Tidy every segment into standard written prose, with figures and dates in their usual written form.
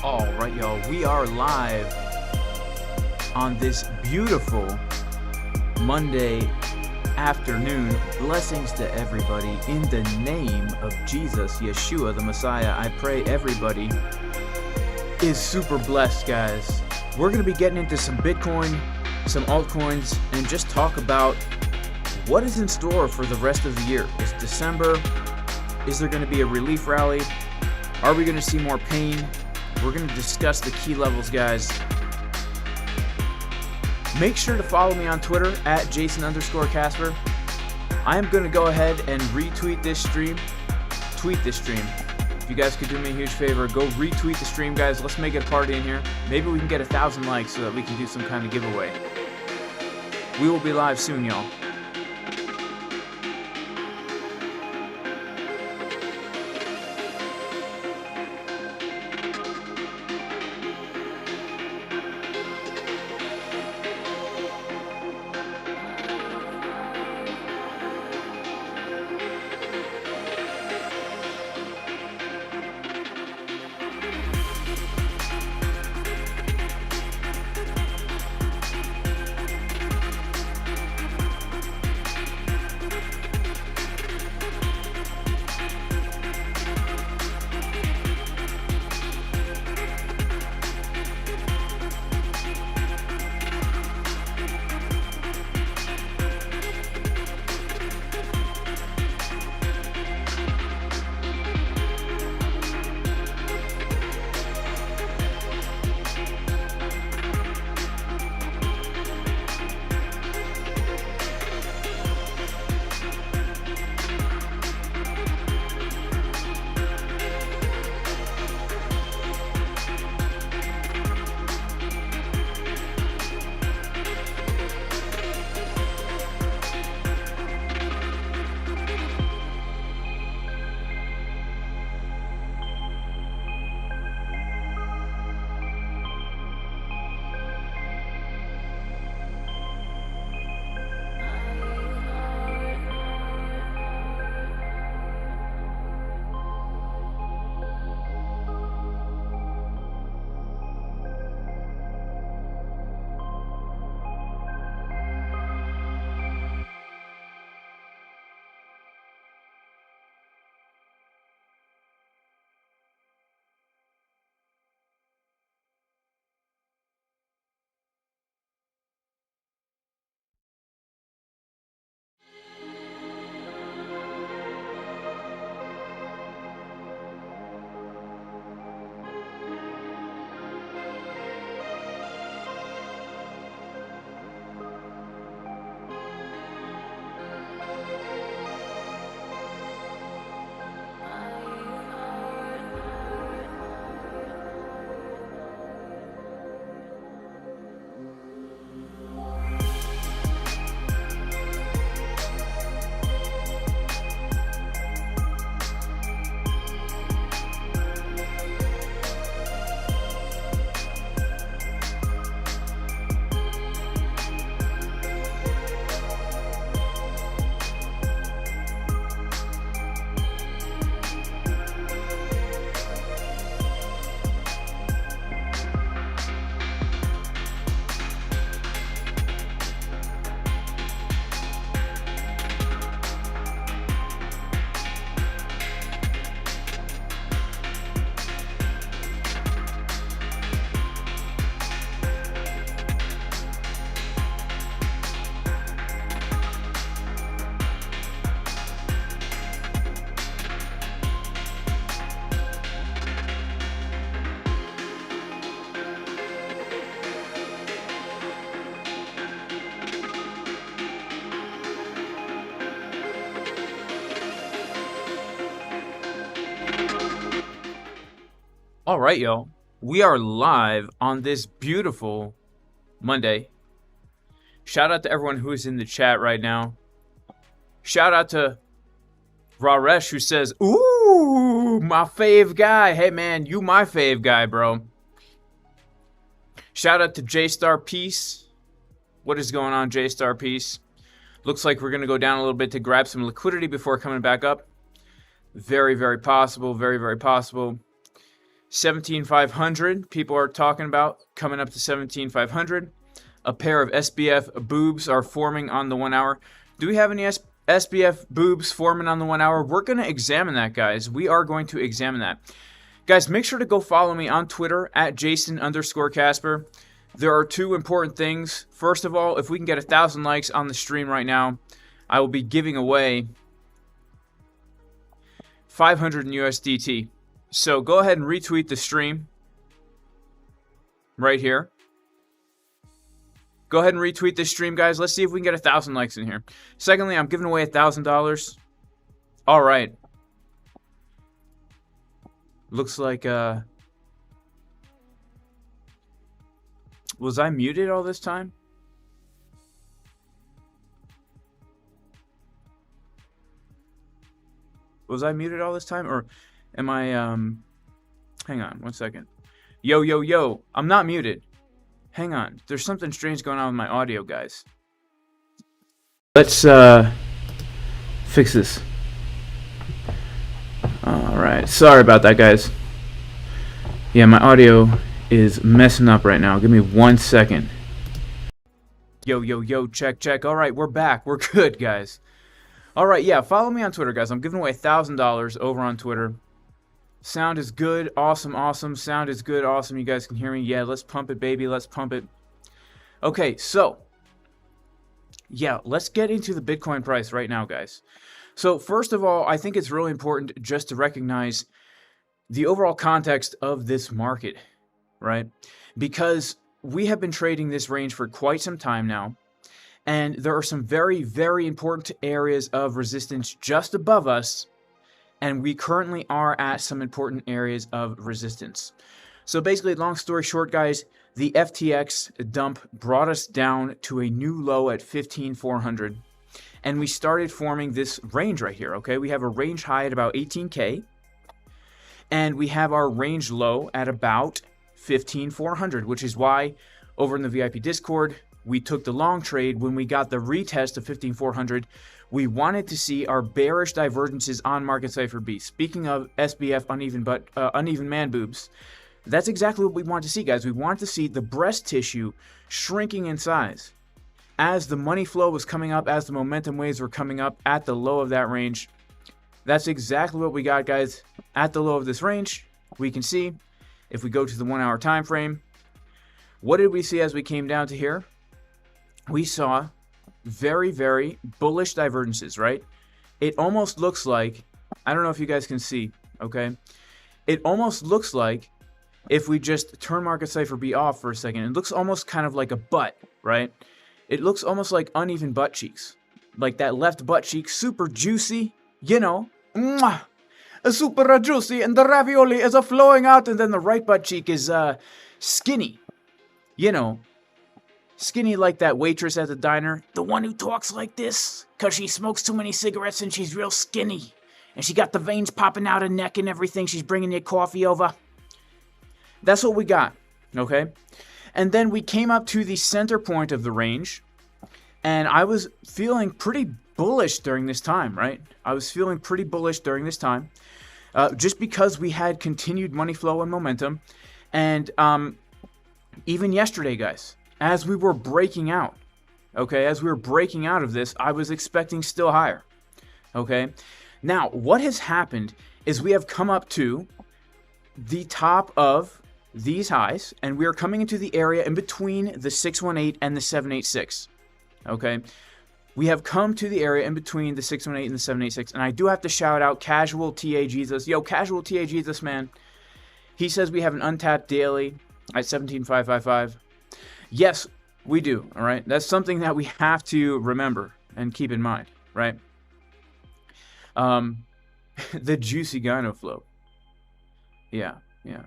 All right, y'all, we are live on this beautiful Monday afternoon. Blessings to everybody in the name of Jesus, Yeshua, the Messiah. I pray everybody is super blessed, guys. We're going to be getting into some Bitcoin, some altcoins, and just talk about what is in store for the rest of the year. It's December. Is there going to be a relief rally? Are we going to see more pain? We're going to discuss the key levels, guys. Make sure to follow me on Twitter at Jason_Casper. I am going to go ahead and retweet this stream. Tweet this stream. If you guys could do me a huge favor, go retweet the stream, guys. Let's make it a party in here. Maybe we can get 1,000 likes so that we can do some kind of giveaway. We will be live soon, y'all. All right, y'all. We are live on this beautiful Monday. Shout out to everyone who is in the chat right now. Shout out to Raresh, who says, "Ooh, my fave guy." Hey, man, you my fave guy, bro. Shout out to J-Star Peace. What is going on, J-Star Peace? Looks like we're going to go down a little bit to grab some liquidity before coming back up. Very, very possible. Very, very possible. 17,500 people are talking about coming up to 17,500. A pair of SBF boobs are forming on the 1 hour. Do we have any SBF boobs forming on the 1 hour? We're going to examine that, guys. We are going to examine that. Guys, make sure to go follow me on Twitter at Jason_Casper. There are two important things. First of all, if we can get 1,000 likes on the stream right now, I will be giving away 500 in USDT. So go ahead and retweet the stream right here. Go ahead and retweet this stream, guys. Let's see if we can get 1,000 likes in here. Secondly, I'm giving away $1,000. All right. Looks like, was I muted all this time? Was I muted all this time? Or am I, hang on 1 second. Yo, yo, yo, I'm not muted. Hang on. There's something strange going on with my audio, guys. Let's, fix this. Alright, sorry about that, guys. Yeah, my audio is messing up right now. Give me 1 second. Yo, yo, yo, check, check. Alright, we're back. We're good, guys. Alright, yeah, follow me on Twitter, guys. I'm giving away $1,000 over on Twitter. Sound is good. Awesome, awesome. Sound is good. Awesome. You guys can hear me. Yeah, let's pump it, baby. Let's pump it. Okay, so, yeah, let's get into the Bitcoin price right now, guys. So, first of all, I think it's really important just to recognize the overall context of this market, right? Because we have been trading this range for quite some time now. And there are some very, very important areas of resistance just above us. And we currently are at some important areas of resistance. So basically, long story short, guys, the FTX dump brought us down to a new low at 15,400. And we started forming this range right here, okay? We have a range high at about 18K. And we have our range low at about 15,400, which is why over in the VIP Discord, we took the long trade when we got the retest of 15,400. We wanted to see our bearish divergences on market Cipher B. Speaking of SBF uneven man boobs, that's exactly what we want to see, guys. We want to see the breast tissue shrinking in size. As the money flow was coming up, as the momentum waves were coming up at the low of that range, that's exactly what we got, guys. At the low of this range, we can see, if we go to the 1 hour time frame, what did we see as we came down to here? We saw very, very bullish divergences, right? It almost looks like, I don't know if you guys can see, okay? It almost looks like, if we just turn market Cipher B off for a second, it looks almost kind of like a butt, right? It looks almost like uneven butt cheeks. Like that left butt cheek, super juicy, you know, mwah, super juicy, and the ravioli is flowing out, and then the right butt cheek is skinny, you know. Skinny like that waitress at the diner. The one who talks like this because she smokes too many cigarettes and she's real skinny. And she got the veins popping out her neck and everything. She's bringing you coffee over. That's what we got, okay? And then we came up to the center point of the range. And I was feeling pretty bullish during this time, right? I was feeling pretty bullish during this time. Just because we had continued money flow and momentum. And even yesterday, guys, as we were breaking out, okay, as we were breaking out of this, I was expecting still higher, okay? Now, what has happened is we have come up to the top of these highs, and we are coming into the area in between the 618 and the 786, okay? We have come to the area in between the 618 and the 786, and I do have to shout out Casual TA Jesus. Yo, Casual TA Jesus, man. He says we have an untapped daily at 17,555. Yes, we do, all right? That's something that we have to remember and keep in mind, right? The juicy gyno flow. Yeah, yeah.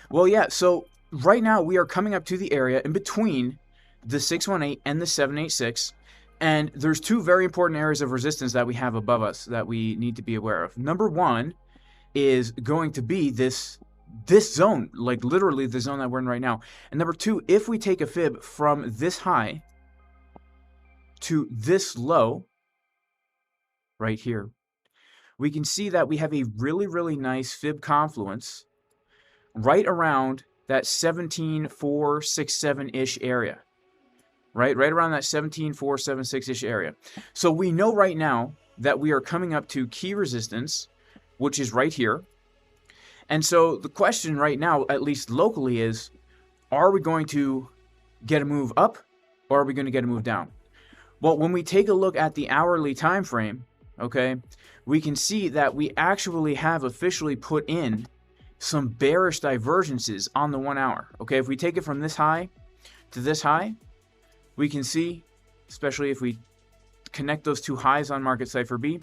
Well, yeah, so right now we are coming up to the area in between the 618 and the 786, and there's two very important areas of resistance that we have above us that we need to be aware of. Number one is going to be this zone, like literally the zone that we're in right now. And number two, if we take a fib from this high to this low right here, we can see that we have a really, really nice fib confluence right around that 17,467-ish area. Right around that 17,476-ish area. So we know right now that we are coming up to key resistance, which is right here. And so the question right now, at least locally, is, are we going to get a move up or are we going to get a move down? Well, when we take a look at the hourly time frame, okay, we can see that we actually have officially put in some bearish divergences on the 1 hour. Okay, if we take it from this high to this high, we can see, especially if we connect those two highs on market Cipher B,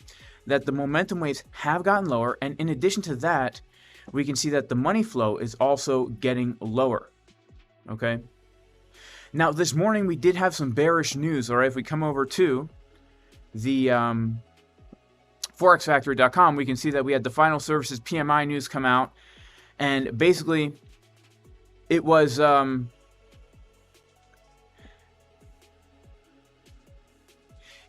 that the momentum waves have gotten lower. And in addition to that, we can see that the money flow is also getting lower. Okay. Now, this morning we did have some bearish news. All right. If we come over to the forexfactory.com, we can see that we had the final services PMI news come out. And basically, it was...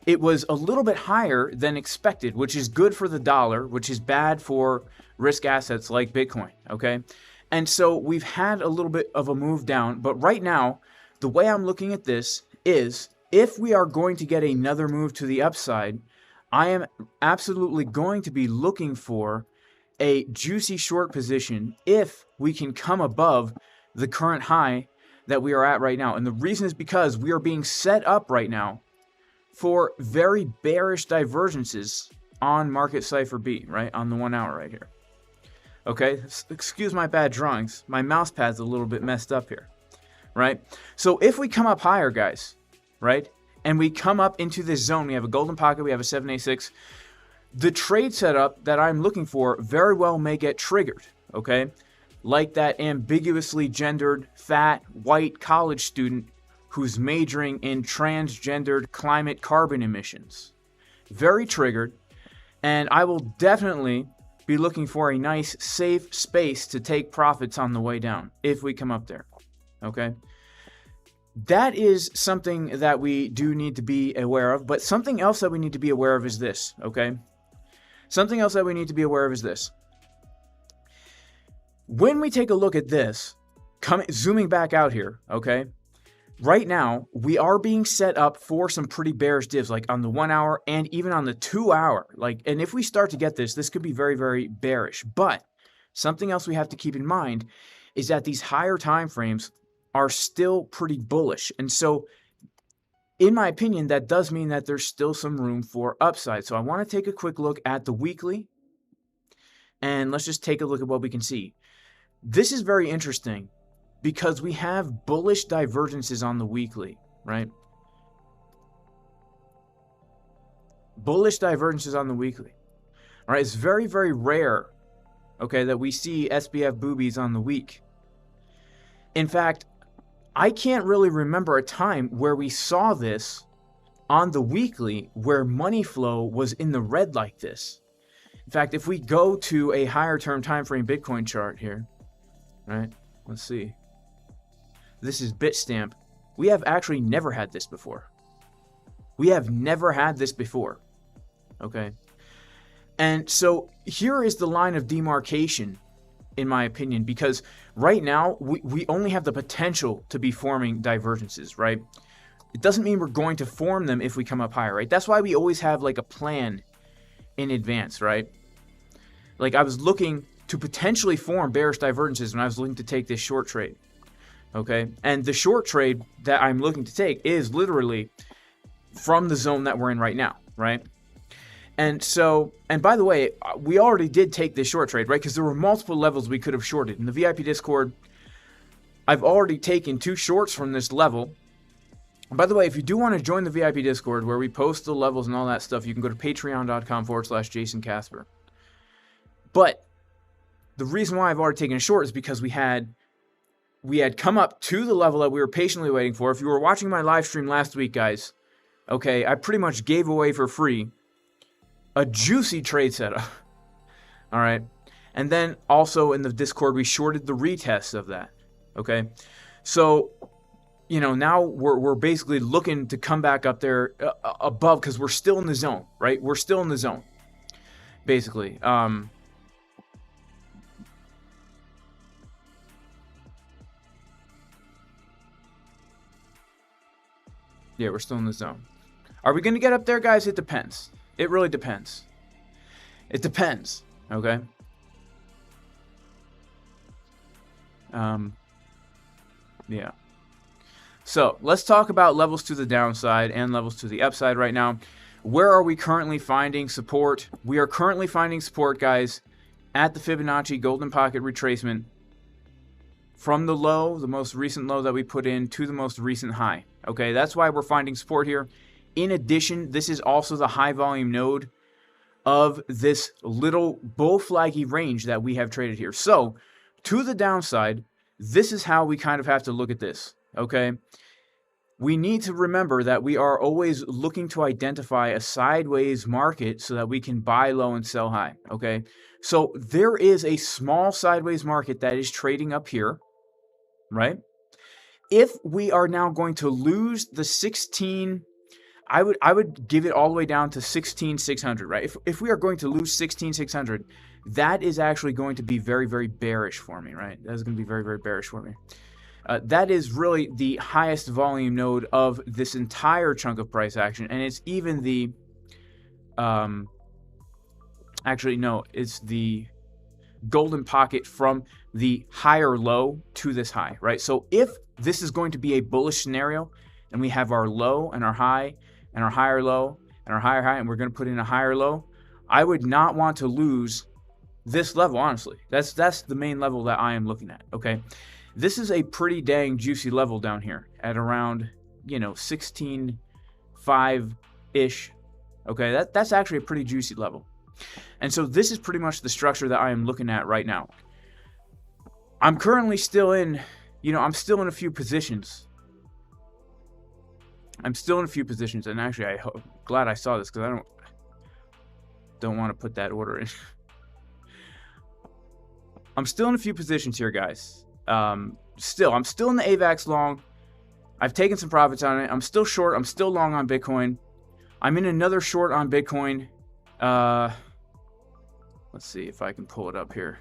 it was a little bit higher than expected, which is good for the dollar, which is bad for risk assets like Bitcoin, okay? And so we've had a little bit of a move down, but right now, the way I'm looking at this is, if we are going to get another move to the upside, I am absolutely going to be looking for a juicy short position if we can come above the current high that we are at right now. And the reason is because we are being set up right now for very bearish divergences on market Cipher B, right? On the 1 hour right here. Okay, excuse my bad drawings. My mouse pad's a little bit messed up here, right? So if we come up higher, guys, right? And we come up into this zone, we have a golden pocket, we have a 786. The trade setup that I'm looking for very well may get triggered, okay? Like that ambiguously gendered, fat, white college student who's majoring in transgendered climate carbon emissions. Very triggered, and I will definitely be looking for a nice, safe space to take profits on the way down if we come up there, okay? That is something that we do need to be aware of, but something else that we need to be aware of is this, okay? Something else that we need to be aware of is this. When we take a look at this, zooming back out here, okay? Right now, we are being set up for some pretty bearish divs, like on the 1 hour and even on the 2 hour. And if we start to get this could be very, very bearish. But something else we have to keep in mind is that these higher time frames are still pretty bullish. And so, in my opinion, that does mean that there's still some room for upside. So I want to take a quick look at the weekly. And let's just take a look at what we can see. This is very interesting, because we have bullish divergences on the weekly, right? Bullish divergences on the weekly. All right, it's very, very rare, okay, that we see SBF boobies on the week. In fact, I can't really remember a time where we saw this on the weekly where money flow was in the red like this. In fact, if we go to a higher term time frame Bitcoin chart here, right? Let's see. This is Bitstamp. We have actually never had this before. We have never had this before. Okay. And so here is the line of demarcation, in my opinion, because right now we only have the potential to be forming divergences, right? It doesn't mean we're going to form them if we come up higher, right? That's why we always have like a plan in advance, right? Like I was looking to potentially form bearish divergences when I was looking to take this short trade. Okay, and the short trade that I'm looking to take is literally from the zone that we're in right now, right? And so, and by the way, we already did take this short trade, right? Because there were multiple levels we could have shorted. In the VIP Discord, I've already taken 2 shorts from this level. And by the way, if you do want to join the VIP Discord where we post the levels and all that stuff, you can go to patreon.com/Jason Casper. But the reason why I've already taken a short is because we had come up to the level that we were patiently waiting for. If you were watching my live stream last week, guys, okay, I pretty much gave away for free a juicy trade setup. All right. And then also in the Discord, we shorted the retest of that. Okay. So, you know, now we're basically looking to come back up there above, because we're still in the zone, right? We're still in the zone, basically. Yeah, we're still in the zone. Are we going to get up there, guys? It depends. It really depends. It depends, okay? Yeah. So, let's talk about levels to the downside and levels to the upside right now. Where are we currently finding support? We are currently finding support, guys, at the Fibonacci Golden Pocket retracement from the low, the most recent low that we put in, to the most recent high. Okay, that's why we're finding support here. In addition, this is also the high volume node of this little bull flaggy range that we have traded here. So, to the downside, this is how we kind of have to look at this, okay? We need to remember that we are always looking to identify a sideways market so that we can buy low and sell high, okay? So, there is a small sideways market that is trading up here, right? If we are now going to lose the 16... I would give it all the way down to 16,600, right? If we are going to lose 16,600, that is actually going to be very, very bearish for me, right? That is going to be very, very bearish for me. That is really the highest volume node of this entire chunk of price action, and it's even the... actually, no, it's the golden pocket from the higher low to this high, right? So if this is going to be a bullish scenario, and we have our low and our high, and our higher low, and our higher high, and we're going to put in a higher low, I would not want to lose this level, honestly. That's the main level that I am looking at, okay? This is a pretty dang juicy level down here at around, you know, 16.5-ish, okay? That's actually a pretty juicy level. And so this is pretty much the structure that I am looking at right now. I'm currently still in, you know, I'm still in a few positions. I'm still in a few positions, and actually, I'm glad I saw this because I don't want to put that order in. I'm still in a few positions here, guys. I'm still in the AVAX long. I've taken some profits on it. I'm still short. I'm still long on Bitcoin. I'm in another short on Bitcoin. Let's see if I can pull it up here.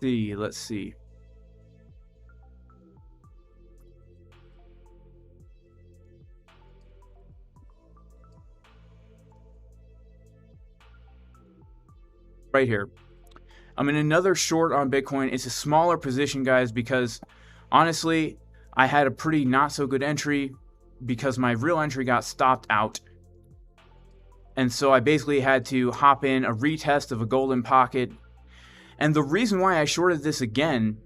Let's see. Right here. I'm in another short on Bitcoin. It's a smaller position, guys, because honestly, I had a pretty not so good entry because my real entry got stopped out. And so I basically had to hop in a retest of a golden pocket. And the reason why I shorted this again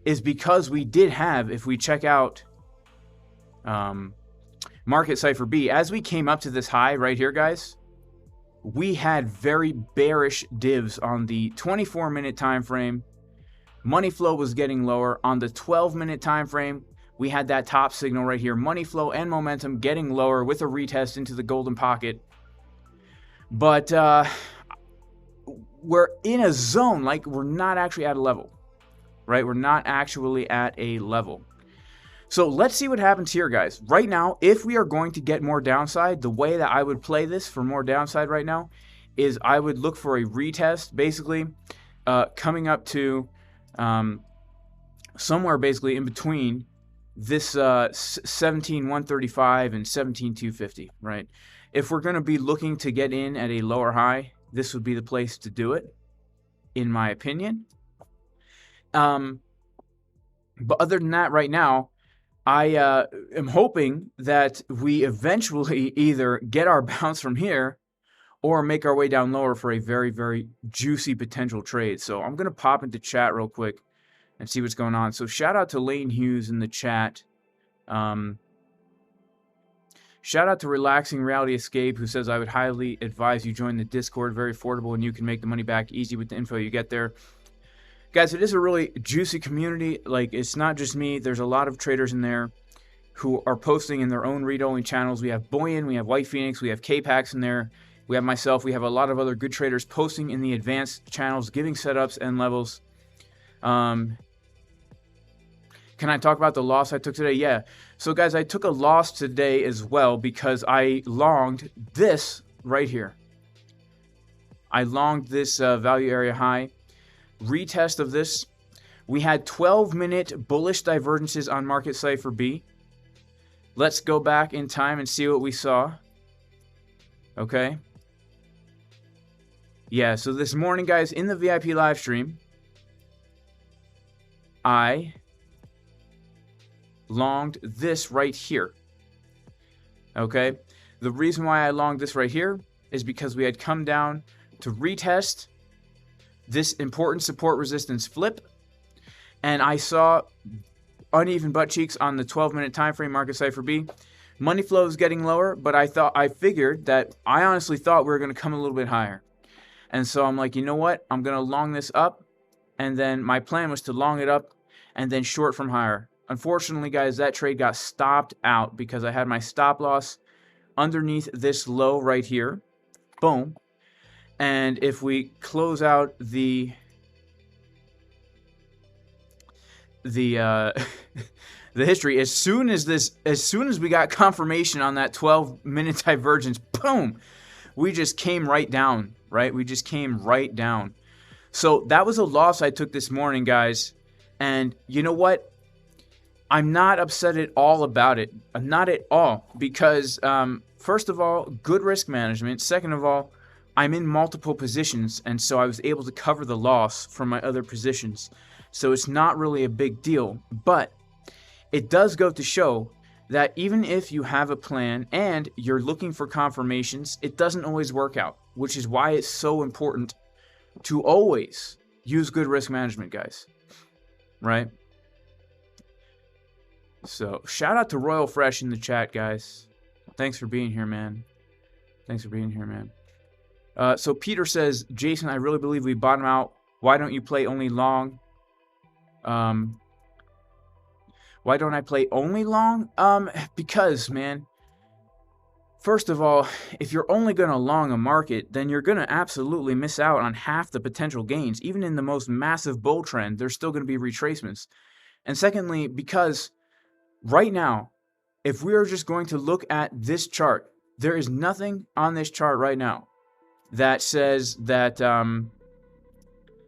is because we did have, if we check out Market Cipher B, as we came up to this high right here, guys, we had very bearish divs on the 24-minute time frame. Money flow was getting lower. On the 12-minute time frame, we had that top signal right here. Money flow and momentum getting lower with a retest into the golden pocket. But we're in a zone, like we're not actually at a level, right? We're not actually at a level. So let's see what happens here, guys. Right now, if we are going to get more downside, the way that I would play this for more downside right now is I would look for a retest, basically, coming up to somewhere basically in between this 17,135 and 17,250, right? If we're going to be looking to get in at a lower high, this would be the place to do it, in my opinion. But other than that, right now, I am hoping that we eventually either get our bounce from here or make our way down lower for a very, very juicy potential trade. So I'm going to pop into chat real quick and see what's going on. So shout out to Lane Hughes in the chat. Shout out to Relaxing Reality Escape, who says, I would highly advise you join the Discord. Very affordable, and you can make the money back easy with the info you get there. Guys, it is a really juicy community. Like, it's not just me. There's a lot of traders in there who are posting in their own read-only channels. We have Boyan, we have White Phoenix, we have K-Pax in there. We have myself. We have a lot of other good traders posting in the advanced channels, giving setups and levels. Can I talk about the loss I took today? Yeah. So, guys, I took a loss today as well because I longed this right here. I longed this value area high. retest of this. We had 12-minute bullish divergences on market Cipher B. Let's go back in time and see what we saw. Okay. Yeah, so this morning, guys, in the VIP live stream, I longed this right here. Okay. The reason why I longed this right here is because we had come down to retest this important support resistance flip, and I saw uneven butt cheeks on the 12-minute time frame market Cipher B. Money flow is getting lower, but I figured that I honestly thought we were going to come a little bit higher. And so I'm like, you know what? I'm going to long this up, and then my plan was to long it up and then short from higher. Unfortunately, guys, that trade got stopped out because I had my stop loss underneath this low right here. Boom. And if we close out the history, as soon as we got confirmation on that 12-minute divergence, boom, we just came right down, right? We just came right down. So that was a loss I took this morning, guys. And you know what? I'm not upset at all about it. Not at all. Because, first of all, good risk management. Second of all, I'm in multiple positions, and so I was able to cover the loss from my other positions. So it's not really a big deal. But it does go to show that even if you have a plan and you're looking for confirmations, it doesn't always work out, which is why it's so important to always use good risk management, guys. Right? So, shout out to Royal Fresh in the chat, guys. Thanks for being here, man. Thanks for being here, man. So, Peter says, Jason, I really believe we bottom out. Why don't you play only long? Why don't I play only long? Because, man, first of all, if you're only going to long a market, then you're going to absolutely miss out on half the potential gains. Even in the most massive bull trend, there's still going to be retracements. And secondly, because right now, if we are just going to look at this chart, there is nothing on this chart right now that says that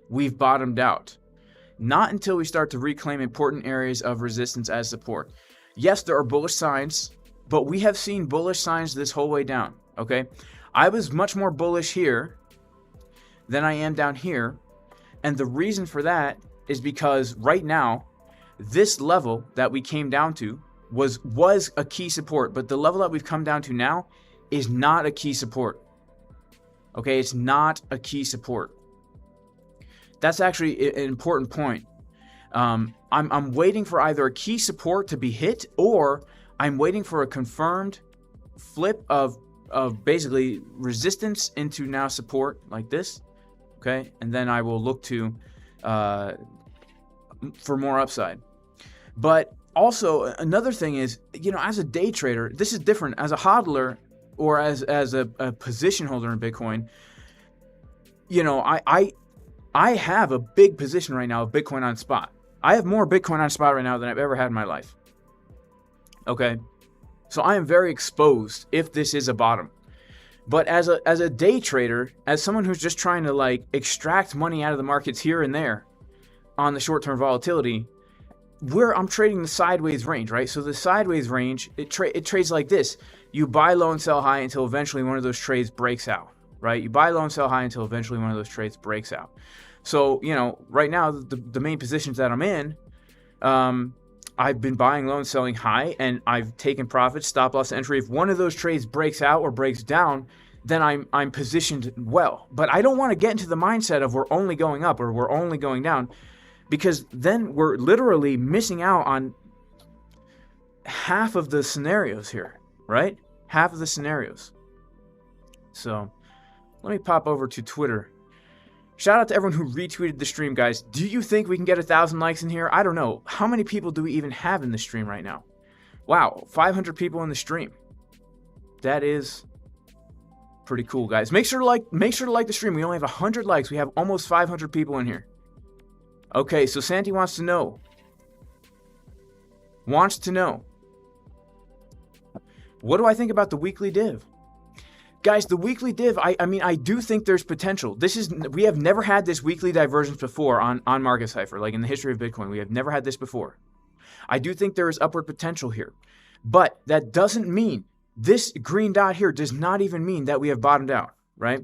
we've bottomed out. Not until we start to reclaim important areas of resistance as support. Yes, there are bullish signs, but we have seen bullish signs this whole way down, okay? I was much more bullish here than I am down here, and the reason for that is because right now, this level that we came down to was a key support, but the level that we've come down to now is not a key support. Okay, it's not a key support. That's actually an important point. I'm waiting for either a key support to be hit, or I'm waiting for a confirmed flip of basically resistance into now support like this. Okay, and then I will look to for more upside. But also another thing is, you know, as a day trader, this is different. As a hodler or as a position holder in Bitcoin, you know, I have a big position right now of Bitcoin on spot. I have more Bitcoin on spot right now than I've ever had in my life. Okay, so I am very exposed if this is a bottom. But as a day trader, as someone who's just trying to like extract money out of the markets here and there on the short-term volatility, I'm trading the sideways range, right? So the sideways range, it trades like this. You buy low and sell high until eventually one of those trades breaks out, right? You buy low and sell high until eventually one of those trades breaks out. So, you know, right now, the main positions that I'm in, I've been buying low and selling high, and I've taken profits, stop loss entry. If one of those trades breaks out or breaks down, then I'm positioned well. But I don't want to get into the mindset of we're only going up or we're only going down, because then we're literally missing out on half of the scenarios here, right? Half of the scenarios. So let me pop over to Twitter. Shout out to everyone who retweeted the stream, guys. Do you think we can get 1,000 likes in here? I don't know. How many people do we even have in the stream right now? Wow, 500 people in the stream. That is pretty cool, guys. Make sure to like the stream. We only have 100 likes. We have almost 500 people in here. Okay, so Santi wants to know. What do I think about the weekly div? Guys, the weekly div, I mean, I do think there's potential. We have never had this weekly divergence before on Market Cipher, like in the history of Bitcoin. We have never had this before. I do think there is upward potential here. But that doesn't mean, this green dot here does not even mean that we have bottomed out, right?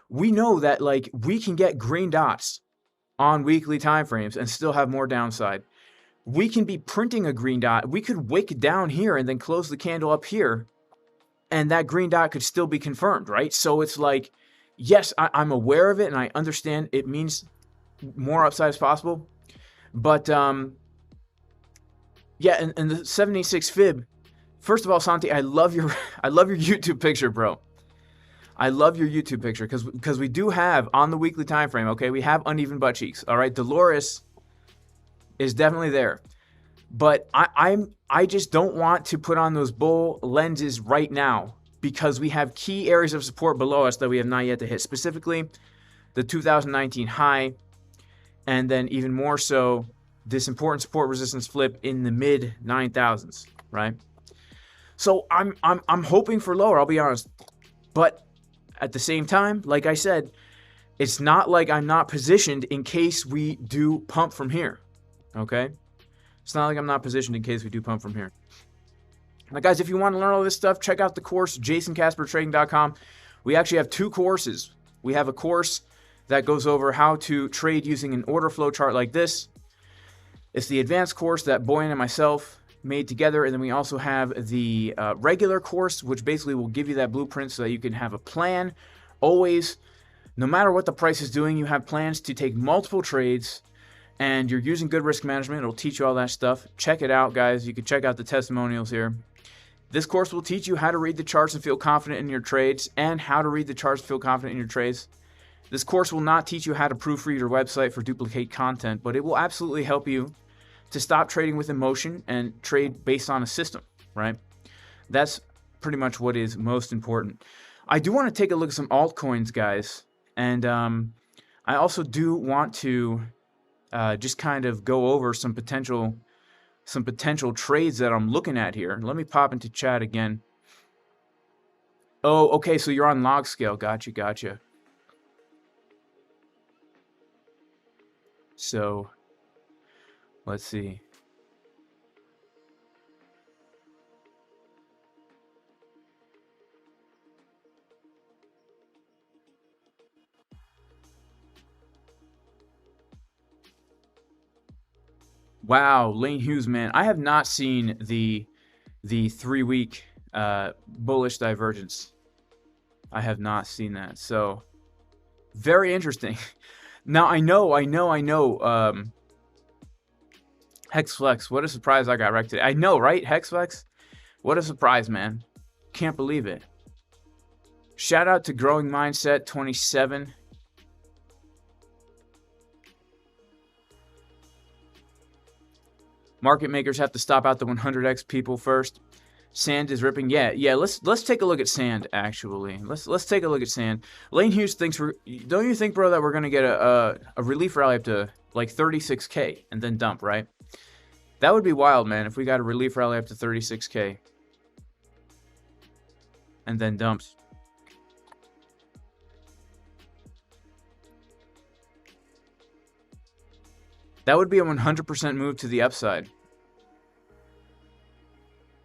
We know that like we can get green dots on weekly timeframes and still have more downside. We can be printing a green dot. We could wick down here and then close the candle up here, and that green dot could still be confirmed, right? So it's like, yes, I'm aware of it, and I understand it means more upside as possible. But, yeah, and the 76 fib, first of all, Santi, I love your YouTube picture, bro. I love your YouTube picture, because we do have, on the weekly time frame, okay, we have uneven butt cheeks, all right? Dolores is definitely there. But I just don't want to put on those bull lenses right now, because we have key areas of support below us that we have not yet to hit, specifically the 2019 high, and then even more so this important support resistance flip in the mid 9,000s, right? So I'm hoping for lower, I'll be honest. But at the same time, like I said, it's not like I'm not positioned in case we do pump from here, okay? It's not like I'm not positioned in case we do pump from here. Now, guys, if you want to learn all this stuff, check out the course, jasoncaspertrading.com. We actually have 2 courses. We have a course that goes over how to trade using an order flow chart like this. It's the advanced course that Boyan and myself made together, and then we also have the regular course, which basically will give you that blueprint so that you can have a plan. Always, no matter what the price is doing, you have plans to take multiple trades, and you're using good risk management. It'll teach you all that stuff. Check it out, guys. You can check out the testimonials here. This course will teach you how to read the charts and feel confident in your trades, and how to read the charts and feel confident in your trades. This course will not teach you how to proofread your website for duplicate content, but it will absolutely help you to stop trading with emotion and trade based on a system, right? That's pretty much what is most important. I do want to take a look at some altcoins, guys, and I also do want to just kind of go over some potential trades that I'm looking at here. Let me pop into chat again. Oh, okay, so you're on log scale. Gotcha. So, let's see. Wow, Lane Hughes, man. I have not seen the 3-week bullish divergence. I have not seen that. So, very interesting. Now, I know. Hexflex, what a surprise I got wrecked today. I know, right? Hexflex? What a surprise, man. Can't believe it. Shout out to Growing Mindset 27. Market makers have to stop out the 100x people first. Sand is ripping. Yeah. Let's take a look at Sand. Actually, let's take a look at Sand. Lane Hughes thinks don't you think, bro, that we're gonna get a relief rally up to like 36K and then dump, right? That would be wild, man. If we got a relief rally up to 36K and then dumps. That would be a 100% move to the upside.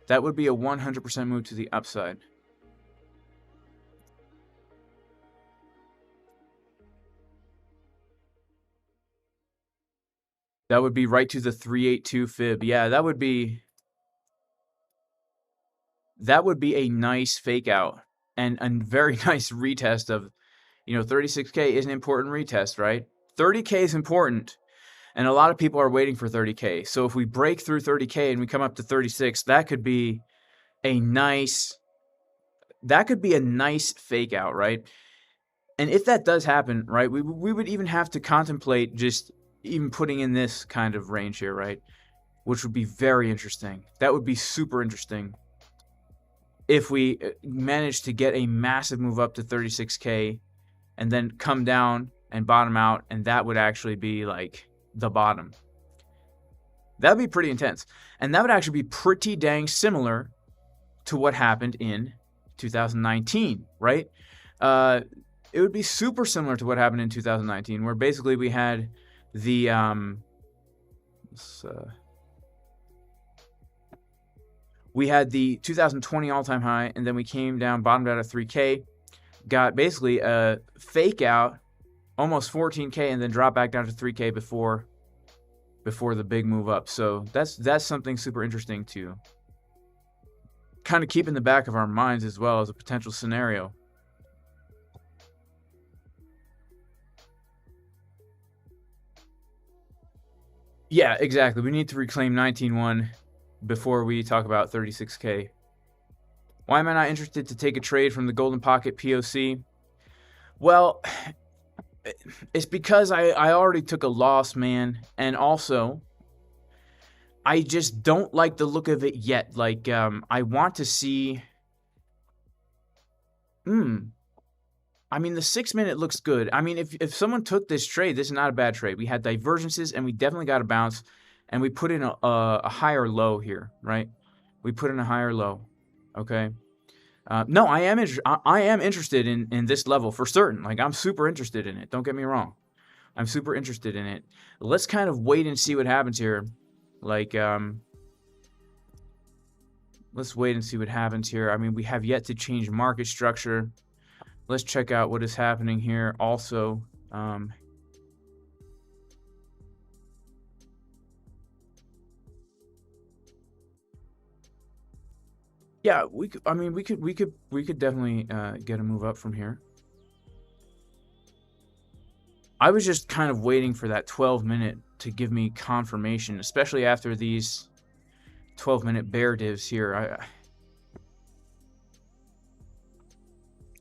That would be a 100% move to the upside. That would be right to the 382 fib. Yeah, that would be a nice fake out and a very nice retest of, 36K is an important retest, right? 30K is important. And a lot of people are waiting for 30K. So if we break through 30K and we come up to 36, that could be a nice fake out, right? And if that does happen, right, we would even have to contemplate just even putting in this kind of range here, right? Which would be very interesting. That would be super interesting if we manage to get a massive move up to 36K and then come down and bottom out, and that would actually be like the bottom. That'd be pretty intense. And that would actually be pretty dang similar to what happened in 2019, right? It would be super similar to what happened in 2019, where basically we had the we had the 2020 all-time high, and then we came down, bottomed out at 3K, got basically a fake out, almost 14K, and then dropped back down to 3K before the big move up. So that's something super interesting to kind of keep in the back of our minds as well as a potential scenario. Yeah, exactly. We need to reclaim 19.1 before we talk about 36K. Why am I not interested to take a trade from the Golden Pocket POC? Well, it's because I already took a loss, man. And also, I just don't like the look of it yet. Like, I want to see... I mean, the 6 minute looks good. I mean, if someone took this trade, this is not a bad trade. We had divergences, and we definitely got a bounce, and we put in a higher low here, right? We put in a higher low, okay? No, I am interested in this level for certain. Like, I'm super interested in it. Don't get me wrong. I'm super interested in it. Let's kind of wait and see what happens here. Like, let's wait and see what happens here. I mean, we have yet to change market structure. Let's check out what is happening here also. Yeah, we could. I mean, we could definitely get a move up from here. I was just kind of waiting for that 12-minute to give me confirmation, especially after these 12-minute bear divs here.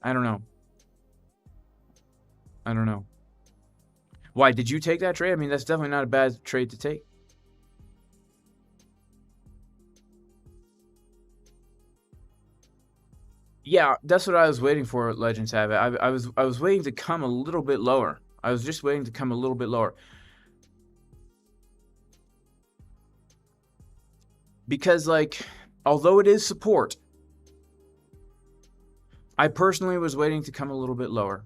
I don't know. I don't know. Why, did you take that trade? I mean, that's definitely not a bad trade to take. Yeah, that's what I was waiting for, Legends have it. I was waiting to come a little bit lower. I was just waiting to come a little bit lower. Because, like, although it is support, I personally was waiting to come a little bit lower.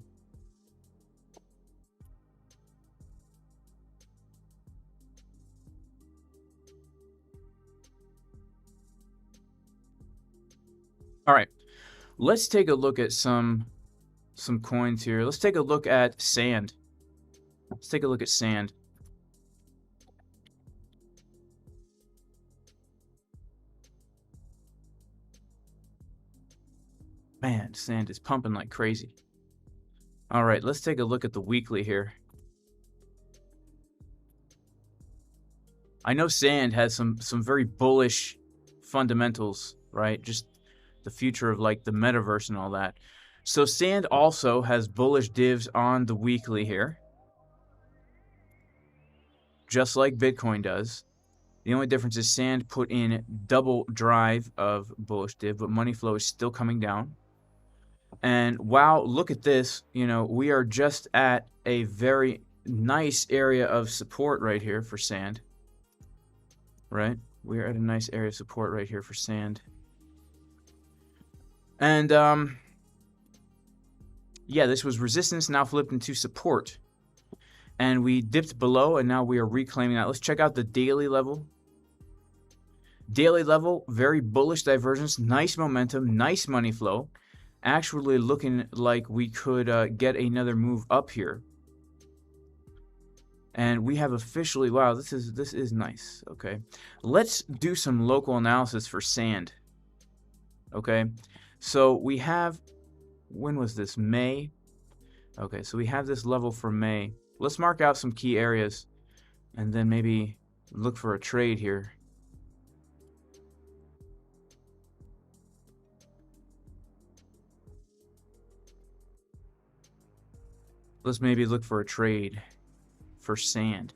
All right, let's take a look at some coins here. Let's take a look at sand. Let's take a look at sand. Man, sand is pumping like crazy. All right, let's take a look at the weekly here. I know sand has some very bullish fundamentals, right? Just the future of like the metaverse and all that. So sand also has bullish divs on the weekly here, just like Bitcoin does. The only difference is sand put in double drive of bullish div, but money flow is still coming down. And wow, look at this. You know, we are just at a very nice area of support right here for sand. Right? We are at a nice area of support right here for sand. And yeah, this was resistance, now flipped into support. And we dipped below, and now we are reclaiming that. Let's check out the daily level. Daily level, very bullish divergence, nice momentum, nice money flow. Actually looking like we could get another move up here. And we have officially, wow, this is nice. Okay, let's do some local analysis for sand. Okay, so we have, when was this? May. Okay, so we have this level for May. Let's mark out some key areas and then maybe look for a trade here. Let's maybe look for a trade for sand.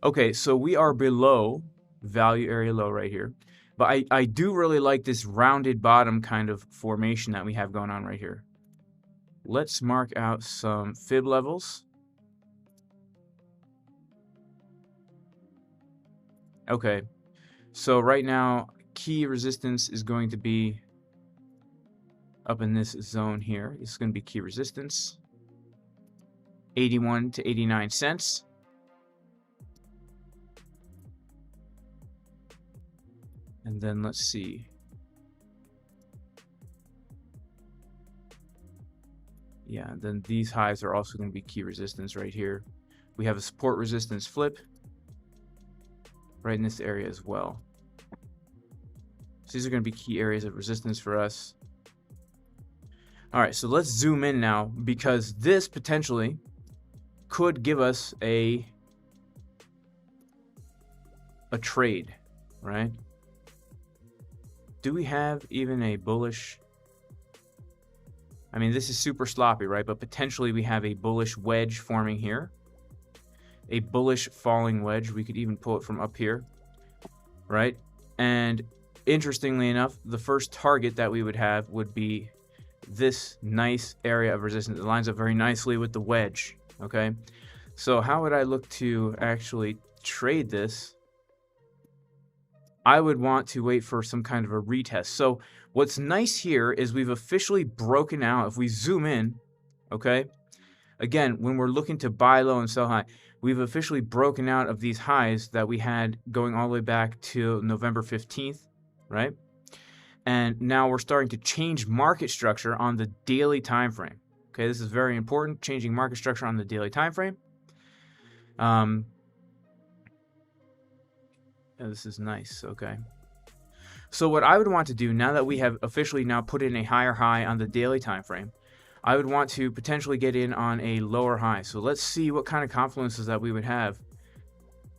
Okay, so we are below value area low right here. But I do really like this rounded bottom kind of formation that we have going on right here. Let's mark out some fib levels. Okay, so right now key resistance is going to be up in this zone here. It's going to be key resistance 81 to 89 cents. And then let's see. Yeah, then these highs are also going to be key resistance right here. We have a support resistance flip right in this area as well. So these are going to be key areas of resistance for us. All right, so let's zoom in now, because this potentially could give us a trade, right? Do we have even a bullish? I mean, this is super sloppy, right? But potentially we have a bullish wedge forming here. A bullish falling wedge. We could even pull it from up here, right? And interestingly enough, the first target that we would have would be this nice area of resistance. It lines up very nicely with the wedge, okay? So how would I look to actually trade this? I would want to wait for some kind of a retest. So what's nice here is we've officially broken out. If we zoom in, okay, again, when we're looking to buy low and sell high, we've officially broken out of these highs that we had going all the way back to November 15th, right? And now we're starting to change market structure on the daily time frame. Okay, this is very important, changing market structure on the daily time frame. This is nice, okay. So what I would want to do, now that we have officially now put in a higher high on the daily time frame, I would want to potentially get in on a lower high. So let's see what kind of confluences that we would have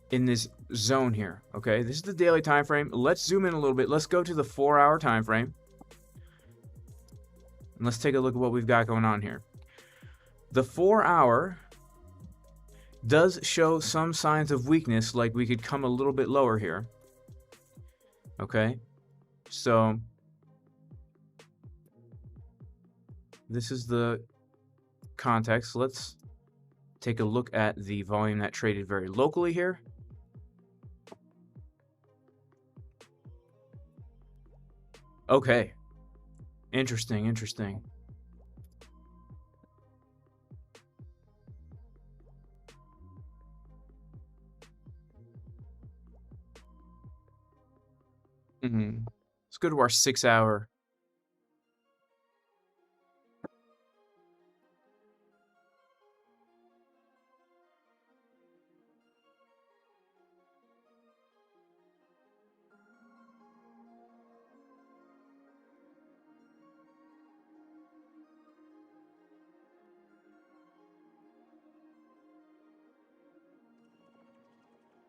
in this zone here, okay? This is the daily time frame. Let's zoom in a little bit. Let's go to the 4-hour time frame. And let's take a look at what we've got going on here. The 4-hour does show some signs of weakness, like we could come a little bit lower here. Okay, so this is the context. Let's take a look at the volume that traded very locally here. Okay, interesting, interesting. Let's go to our 6-hour.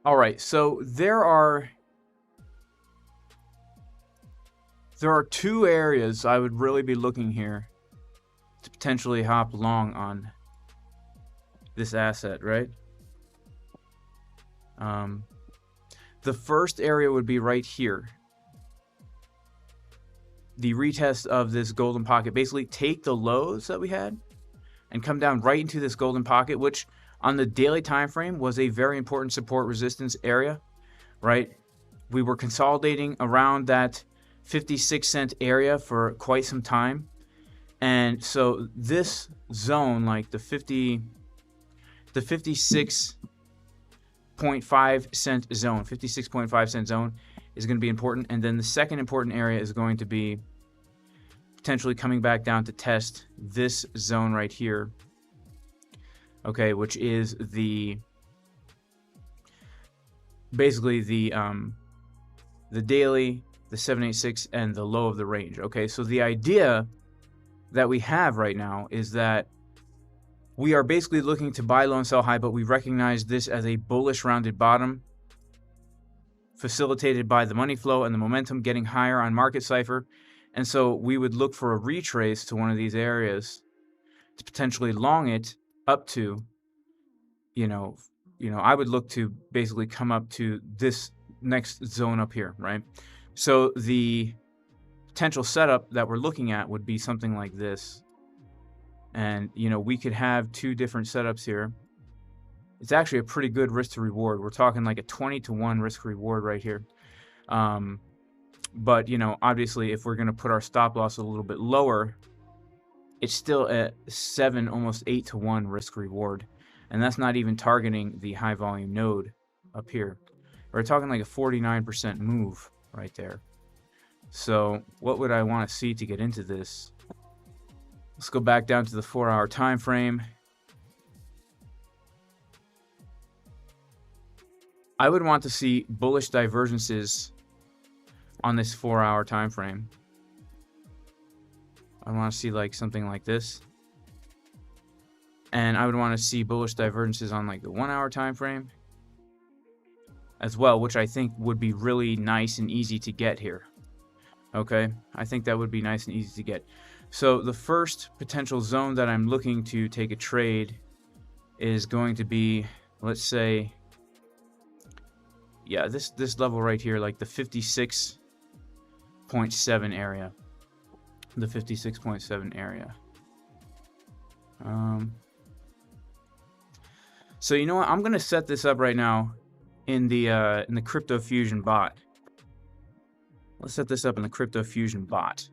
All right, so there are two areas I would really be looking here to potentially hop long on this asset, right? The first area would be right here. The retest of this golden pocket. Basically take the lows that we had and come down right into this golden pocket, which on the daily time frame was a very important support resistance area, right? We were consolidating around that 56-cent area for quite some time. And so this zone, like the 56.5 cent zone, 56.5 cent zone is going to be important. And then the second important area is going to be potentially coming back down to test this zone right here. Okay, which is basically the daily, the 786, and the low of the range. Okay, so the idea that we have right now is that we are basically looking to buy low and sell high, but we recognize this as a bullish rounded bottom facilitated by the money flow and the momentum getting higher on market Cipher. And so we would look for a retrace to one of these areas to potentially long it up to, I would look to basically come up to this next zone up here, right? So the potential setup that we're looking at would be something like this. And, we could have two different setups here. it's actually a pretty good risk to reward. We're talking like a 20-to-1 risk reward right here. But, you know, obviously if we're going to put our stop loss a little bit lower, it's still at 7, almost 8-to-1 risk reward. And that's not even targeting the high volume node up here. We're talking like a 49% move right there. So what would I want to see to get into this? Let's go back down to the 4-hour time frame. I would want to see bullish divergences on this 4-hour time frame. I want to see like something like this. And I would want to see bullish divergences on like the 1-hour time frame as well, which I think would be really nice and easy to get here. Okay, I think that would be nice and easy to get. So the first potential zone that I'm looking to take a trade is going to be, let's say, yeah, this level right here, like the 56.7 area. The 56.7 area. So you know what? I'm gonna set this up right now in the Crypto Fusion bot. Let's set this up in the Crypto Fusion bot.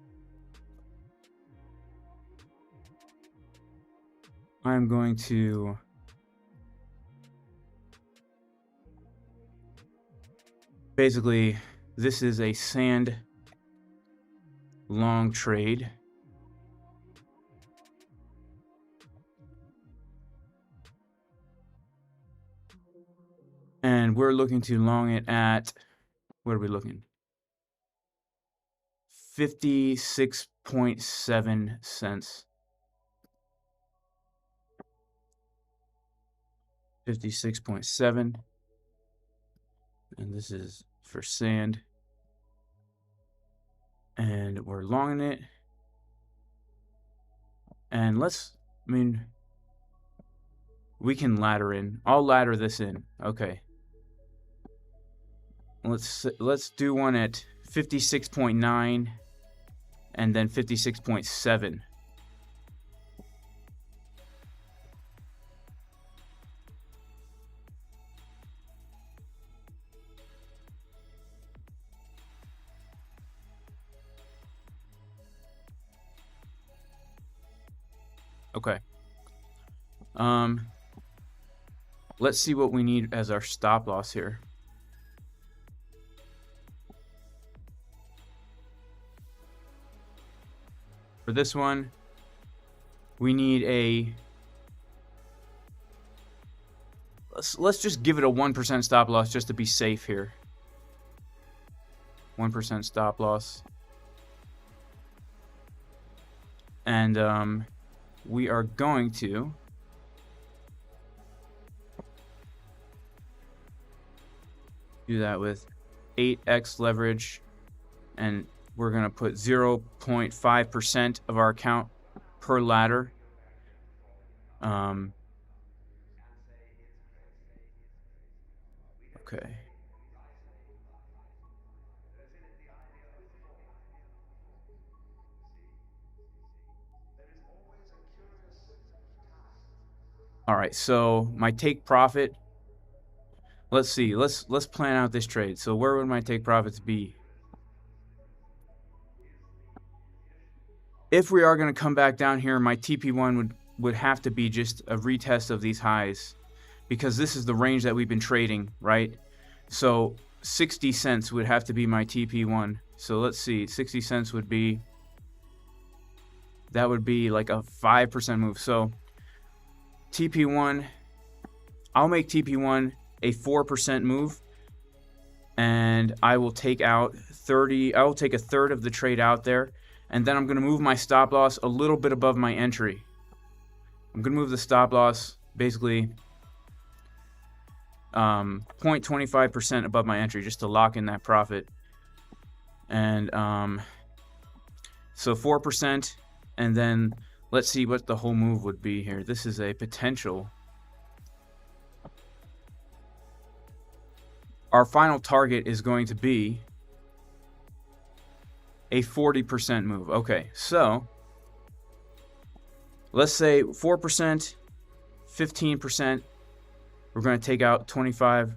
I'm going to basically, this is a sand long trade. And we're looking to long it at, what are we looking? 56.7 cents. 56.7. And this is for sand. And we're longing it. And we can ladder in. I'll ladder this in. Okay. Let's do one at 56.9 and then 56.7. Okay. Let's see what we need as our stop loss here. For this one, we need a, let's just give it a 1% stop loss just to be safe here. 1% stop loss. And we are going to do that with 8x leverage, and we're going to put 0.5% of our account per ladder. Okay. All right, so my take profit, let's see, let's plan out this trade. So where would my take profits be? If we are going to come back down here, my TP1 would have to be just a retest of these highs, because this is the range that we've been trading, right? So 60 cents would have to be my TP1. So let's see, 60 cents would be, that would be like a 5% move. So TP1, I'll make TP1 a 4% move, and I will take out 30, I will take a third of the trade out there, and then I'm going to move my stop loss a little bit above my entry. I'm going to move the stop loss basically 0.25% above my entry just to lock in that profit. And so 4%, and then let's see what the whole move would be here. This is a potential. Our final target is going to be a 40% move. Okay, so let's say 4%, 15%, We're going to take out 25%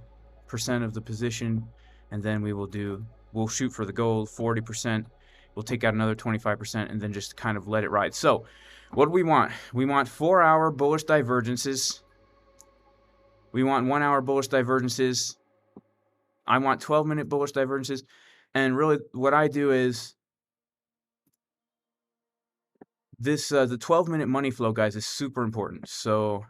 of the position, and then we'll shoot for the gold, 40%. We'll take out another 25%, and then just kind of let it ride. So what do we want? We want 4-hour bullish divergences. We want 1-hour bullish divergences. I want 12-minute bullish divergences. And really what I do is this, the 12-minute money flow, guys, is super important. So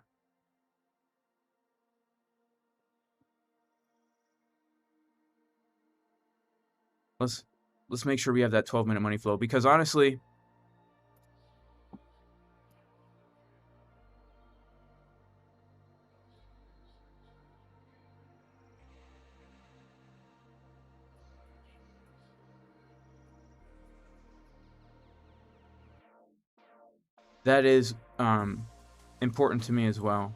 let's make sure we have that 12-minute money flow, because honestly, that is important to me as well.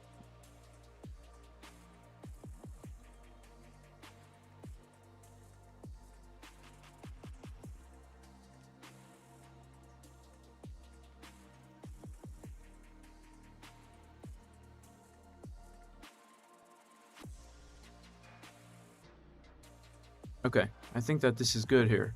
Okay, I think that this is good here.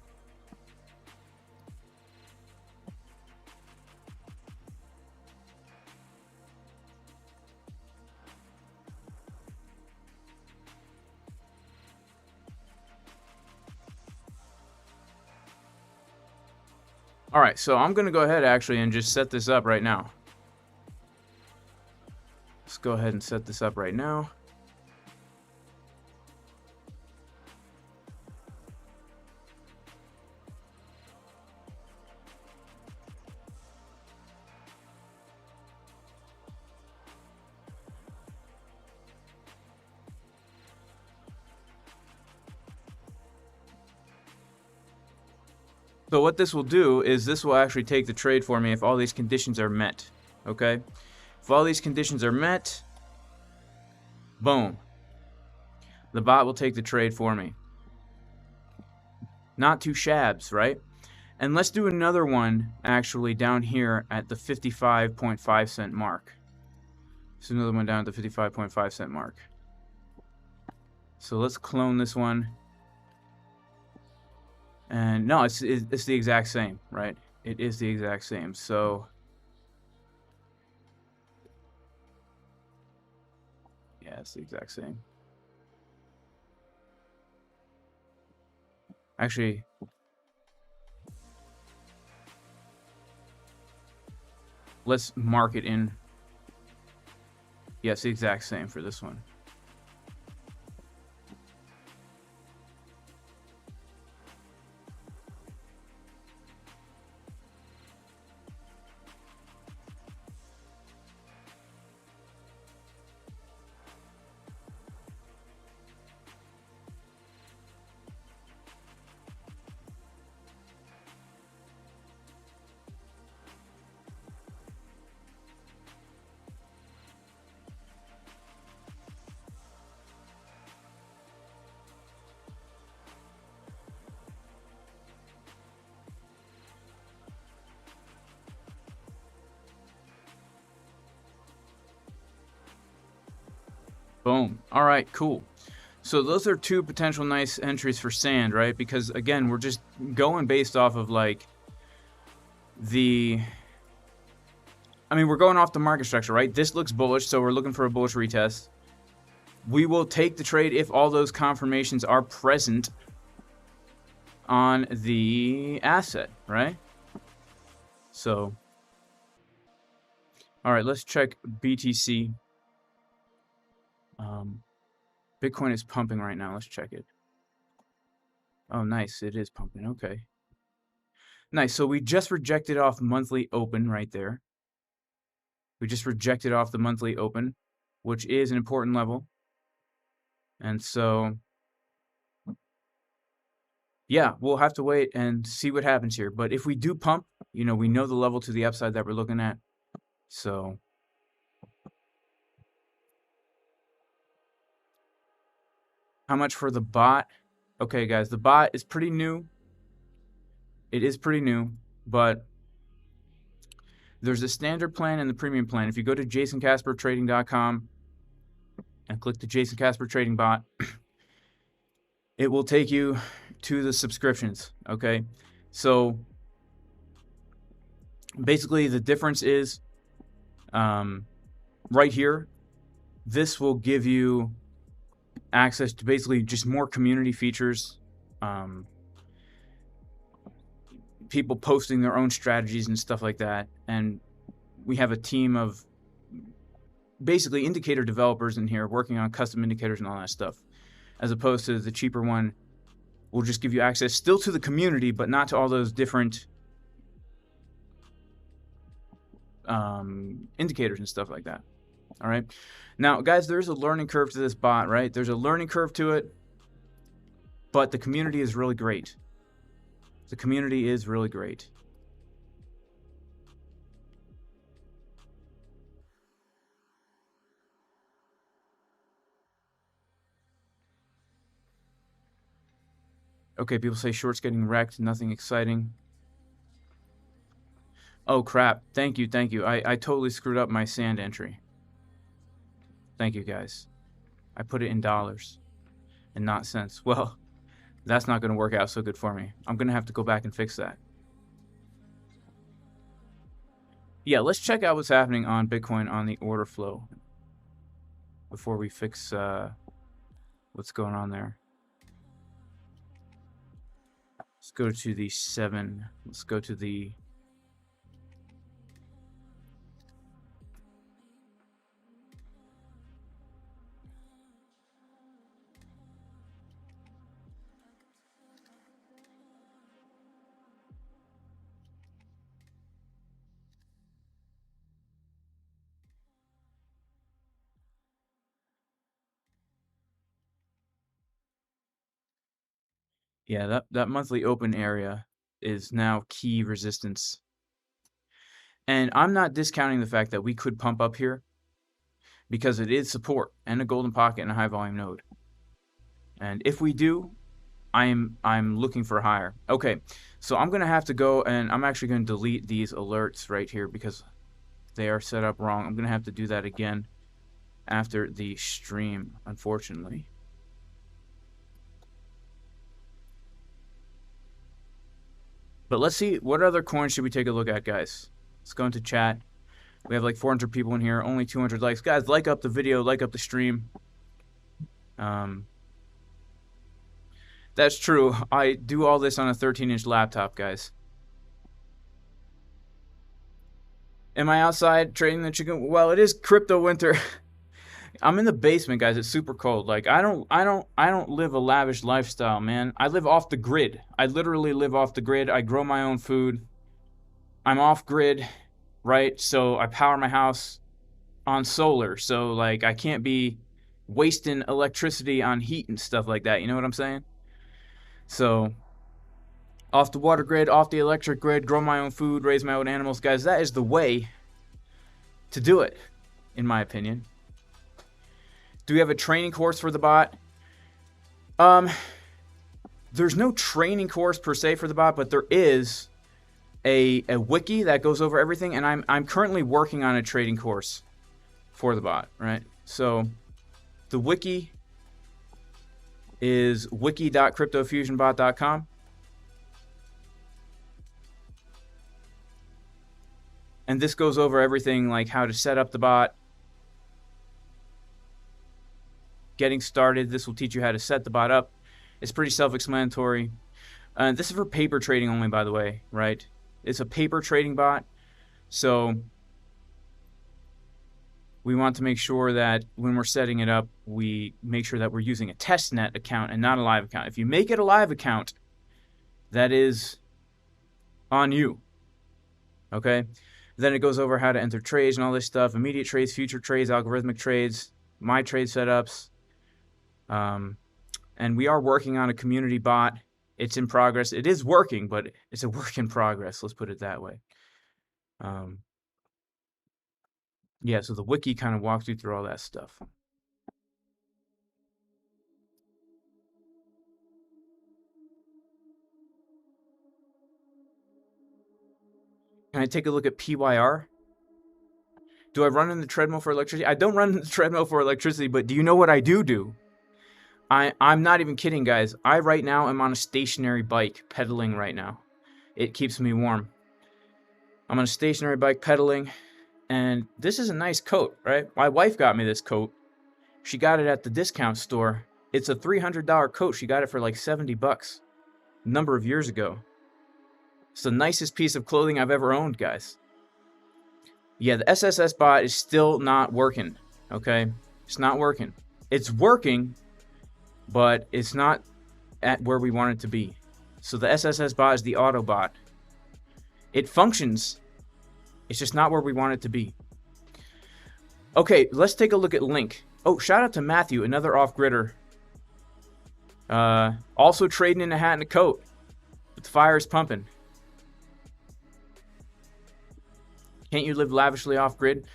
All right, so I'm going to go ahead actually and just set this up right now. Let's go ahead and set this up right now. So what this will do is this will actually take the trade for me if all these conditions are met. Okay? If all these conditions are met, boom. The bot will take the trade for me. Not too shabs, right? And let's do another one actually down here at the 55.5 cent mark. So another one down at the 55.5 cent mark. So let's clone this one. And no, it's the exact same, right? It is the exact same. So yeah, it's the exact same. Actually, let's mark it in. Yeah, it's the exact same for this one. Boom. All right, cool. So those are two potential nice entries for sand, right? Because again, we're just going based off of like we're going off the market structure, right? This looks bullish, so we're looking for a bullish retest. We will take the trade if all those confirmations are present on the asset, right? So, all right, let's check BTC. Bitcoin is pumping right now. Let's check it. Oh, nice. It is pumping. Okay. Nice. So we just rejected off monthly open right there. We just rejected off the monthly open, which is an important level. And so, yeah, we'll have to wait and see what happens here. But if we do pump, you know, we know the level to the upside that we're looking at. So, how much for the bot? Okay, guys, the bot is pretty new. It is pretty new, but there's a standard plan and the premium plan. If you go to jasoncaspertrading.com and click the Jason Casper trading bot, it will take you to the subscriptions. Okay, so basically the difference is right here. This will give you access to basically just more community features, people posting their own strategies and stuff like that, and we have a team of basically indicator developers in here working on custom indicators and all that stuff, as opposed to the cheaper one will just give you access still to the community, but not to all those different indicators and stuff like that. All right, now guys, there's a learning curve to this bot, right? There's a learning curve to it, but the community is really great. The community is really great. Okay, people say shorts getting wrecked, nothing exciting. Oh crap, thank you. I totally screwed up my sand entry. Thank you guys. I put it in dollars and not cents. Well, that's not going to work out so good for me. I'm going to have to go back and fix that. Yeah, let's check out what's happening on Bitcoin on the order flow before we fix what's going on there. Let's go to the 7. Let's go to the yeah, that monthly open area is now key resistance. And I'm not discounting the fact that we could pump up here because it is support and a golden pocket and a high volume node. And if we do, I'm looking for higher. Okay, so I'm going to have to go, and I'm actually going to delete these alerts right here because they are set up wrong. I'm going to have to do that again after the stream, unfortunately. But let's see, what other coins should we take a look at, guys? Let's go into chat. We have like 400 people in here, only 200 likes. Guys, like up the video, like up the stream. That's true. I do all this on a 13-inch laptop, guys. Am I outside trading the chicken? Well, it is crypto winter. I'm in the basement, guys. It's super cold. Like I don't live a lavish lifestyle, man. I live off the grid. I literally live off the grid. I grow my own food. I'm off grid, right? So I power my house on solar. So like I can't be wasting electricity on heat and stuff like that. You know what I'm saying? So off the water grid, off the electric grid, grow my own food, raise my own animals, guys. That is the way to do it, in my opinion. Do we have a training course for the bot? There's no training course per se for the bot, but there is a wiki that goes over everything, and I'm currently working on a trading course for the bot, right? So the wiki is wiki.cryptofusionbot.com. And this goes over everything like how to set up the bot, getting started. This will teach you how to set the bot up. It's pretty self-explanatory. This is for paper trading only, by the way, right? It's a paper trading bot. So we want to make sure that when we're setting it up, we make sure that we're using a testnet account and not a live account. If you make it a live account, that is on you. Okay? Then it goes over how to enter trades and all this stuff. Immediate trades, future trades, algorithmic trades, my trade setups. And we are working on a community bot. It's in progress. It is working, but it's a work in progress. Let's put it that way. Yeah, so the wiki kind of walks you through all that stuff. Can I take a look at PYR? Do I run in the treadmill for electricity? I don't run in the treadmill for electricity, but do you know what I do? I'm not even kidding, guys. I right now am on a stationary bike pedaling right now. It keeps me warm. I'm on a stationary bike pedaling, and this is a nice coat, right? My wife got me this coat. She got it at the discount store. It's a $300 coat. She got it for like 70 bucks a number of years ago. It's the nicest piece of clothing I've ever owned, guys. Yeah, the SSS bot is still not working, okay? It's not working. It's working, but it's not at where we want it to be. So the SSS bot is the auto bot. It functions. It's just not where we want it to be. Okay, let's take a look at Link. Oh, shout out to Matthew, another off-gridder. Also trading in a hat and a coat. But the fire is pumping. Can't you live lavishly off-grid?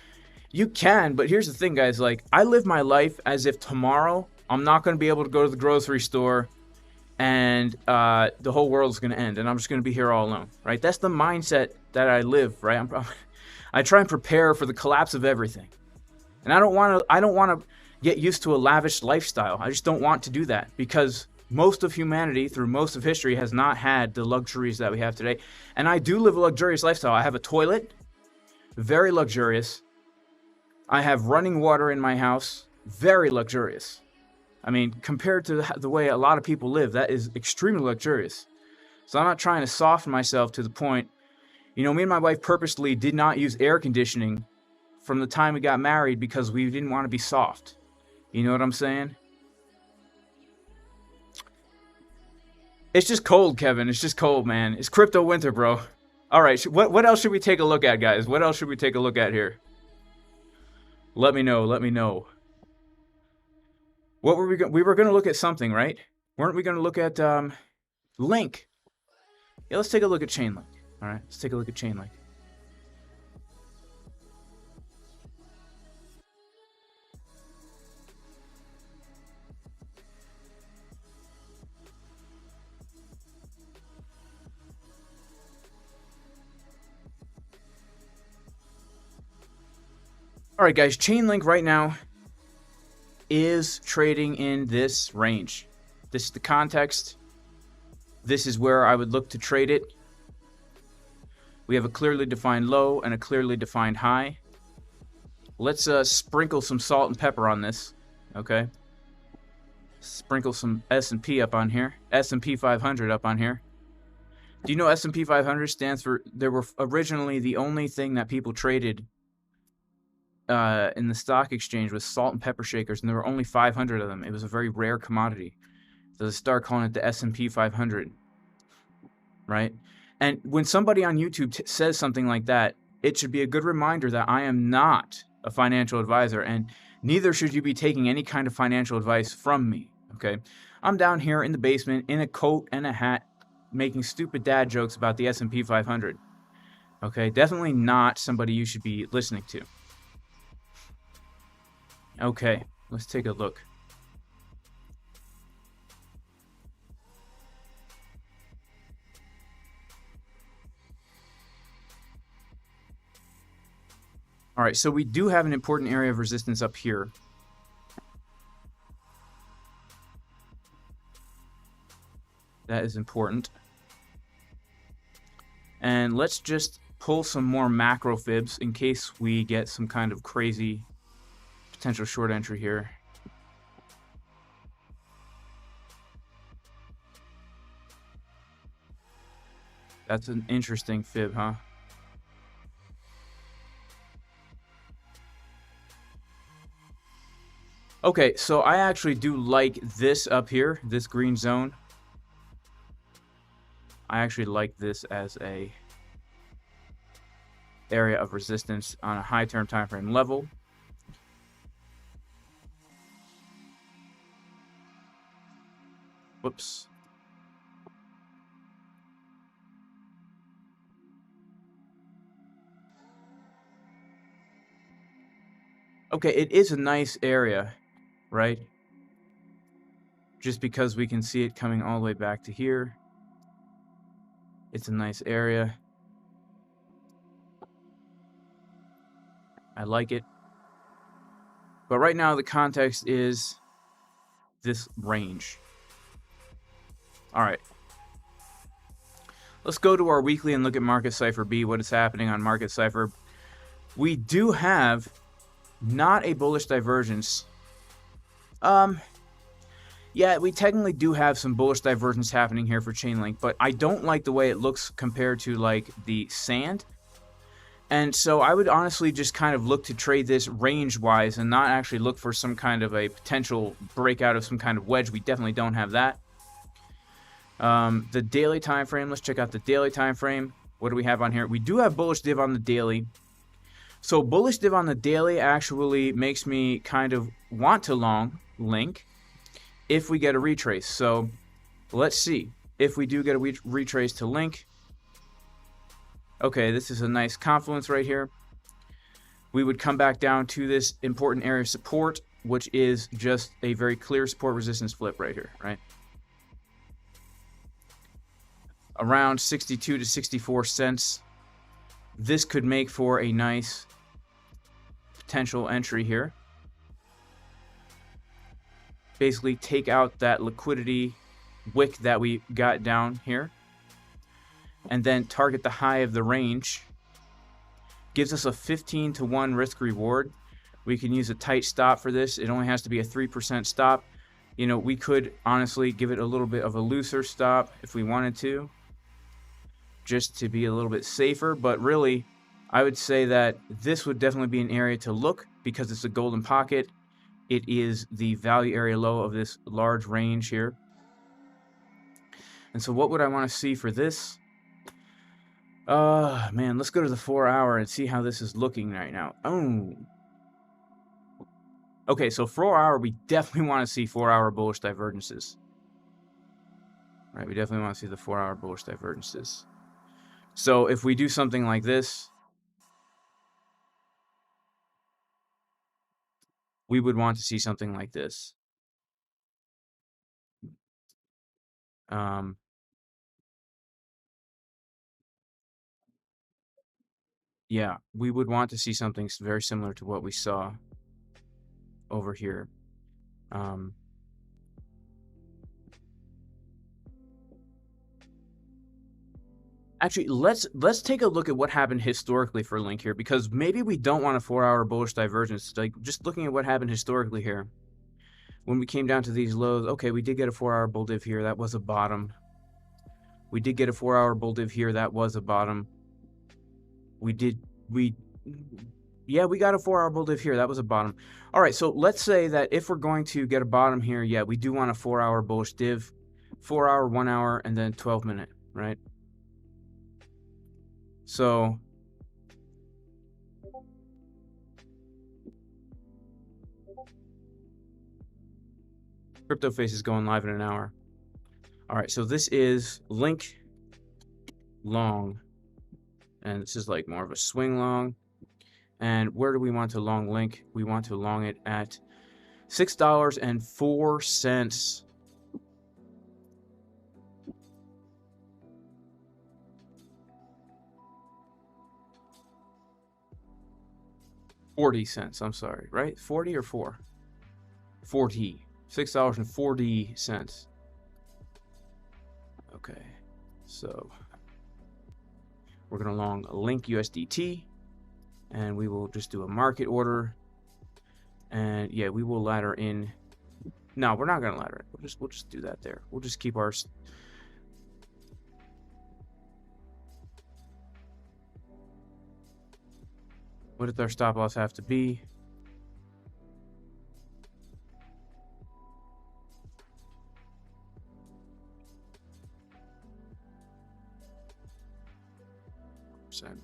You can, but here's the thing, guys. Like, I live my life as if tomorrow I'm not going to be able to go to the grocery store and the whole world's going to end and I'm just going to be here all alone, right? That's the mindset that I live, right? I try and prepare for the collapse of everything. And I don't want to get used to a lavish lifestyle. I just don't want to do that because most of humanity through most of history has not had the luxuries that we have today. And I do live a luxurious lifestyle. I have a toilet, very luxurious. I have running water in my house, very luxurious. I mean, compared to the way a lot of people live, that is extremely luxurious. So I'm not trying to soften myself to the point. You know, me and my wife purposely did not use air conditioning from the time we got married because we didn't want to be soft. You know what I'm saying? It's just cold, Kevin. It's just cold, man. It's crypto winter, bro. All right, what else should we take a look at, guys? What else should we take a look at here? Let me know. Let me know. What were we were going to look at something, right? Weren't we going to look at Link? Yeah, let's take a look at Chainlink. All right, let's take a look at Chainlink. All right, guys, Chainlink right now is trading in this range. This is the context. This is where I would look to trade it. We have a clearly defined low and a clearly defined high. Let's sprinkle some salt and pepper on this, okay? Sprinkle some S&P up on here. S&P 500 up on here. Do you know S&P 500 stands for... They were originally the only thing that people traded in the stock exchange was salt and pepper shakers, and there were only 500 of them. It was a very rare commodity. So they start calling it the S&P 500, right? And when somebody on YouTube says something like that, it should be a good reminder that I am not a financial advisor, and neither should you be taking any kind of financial advice from me, okay? I'm down here in the basement in a coat and a hat making stupid dad jokes about the S&P 500, okay? Definitely not somebody you should be listening to. Okay, let's take a look. All right, so we do have an important area of resistance up here. That is important. And let's just pull some more macro fibs in case we get some kind of crazy potential short entry here. That's an interesting fib, huh? Okay, so I actually do like this up here, this green zone. I actually like this as a area of resistance on a high term time frame level. Whoops. Okay, it is a nice area, right? Just because we can see it coming all the way back to here. It's a nice area. I like it. But right now the context is this range. All right. Let's go to our weekly and look at Market Cipher B, what is happening on Market Cipher. We do have not a bullish divergence. Yeah, we technically do have some bullish divergence happening here for Chainlink, but I don't like the way it looks compared to like the sand. And so I would honestly just kind of look to trade this range-wise and not actually look for some kind of a potential breakout of some kind of wedge. We definitely don't have that. The daily time frame, let's check out the daily time frame. What do we have on here? We do have bullish div on the daily. So bullish div on the daily actually makes me kind of want to long link if we get a retrace. So let's see if we do get a retrace to link. Okay, this is a nice confluence right here. We would come back down to this important area of support, which is just a very clear support resistance flip right here, right? Around 62 to 64 cents. This could make for a nice potential entry here. Basically take out that liquidity wick that we got down here, and then target the high of the range. Gives us a 15 to 1 risk reward. We can use a tight stop for this. It only has to be a 3% stop. You know, we could honestly give it a little bit of a looser stop if we wanted to, just to be a little bit safer. But really, I would say that this would definitely be an area to look because it's a golden pocket. It is the value area low of this large range here. And so what would I want to see for this? Man, let's go to the 4 hour and see how this is looking right now. Oh. Okay, so 4 hour, we definitely want to see 4 hour bullish divergences. Right, we definitely want to see the 4 hour bullish divergences. So if we do something like this, we would want to see something like this. Yeah, we would want to see something very similar to what we saw over here. Actually, let's take a look at what happened historically for Link here, because maybe we don't want a 4 hour bullish divergence. Like, just looking at what happened historically here. When we came down to these lows, okay, we did get a 4 hour bull div here. That was a bottom. We did get a 4 hour bull div here. That was a bottom. Yeah, we got a 4 hour bull div here. That was a bottom. All right, so let's say that if we're going to get a bottom here, yeah, we do want a 4 hour bullish div, 4 hour, 1 hour, and then 12-minute, right? So Crypto Face is going live in an hour. All right, so this is Link long, and this is like more of a swing long. And where do we want to long Link? We want to long it at $6.04. $0.40, I'm sorry, right? 40 or 4? 40. $6.40. Okay, so we're gonna long Link USDT, and we will just do a market order. And yeah, we will ladder in. No, we're not gonna ladder it. We'll just do that there. We'll just keep our. What does our stop loss have to be? Percent.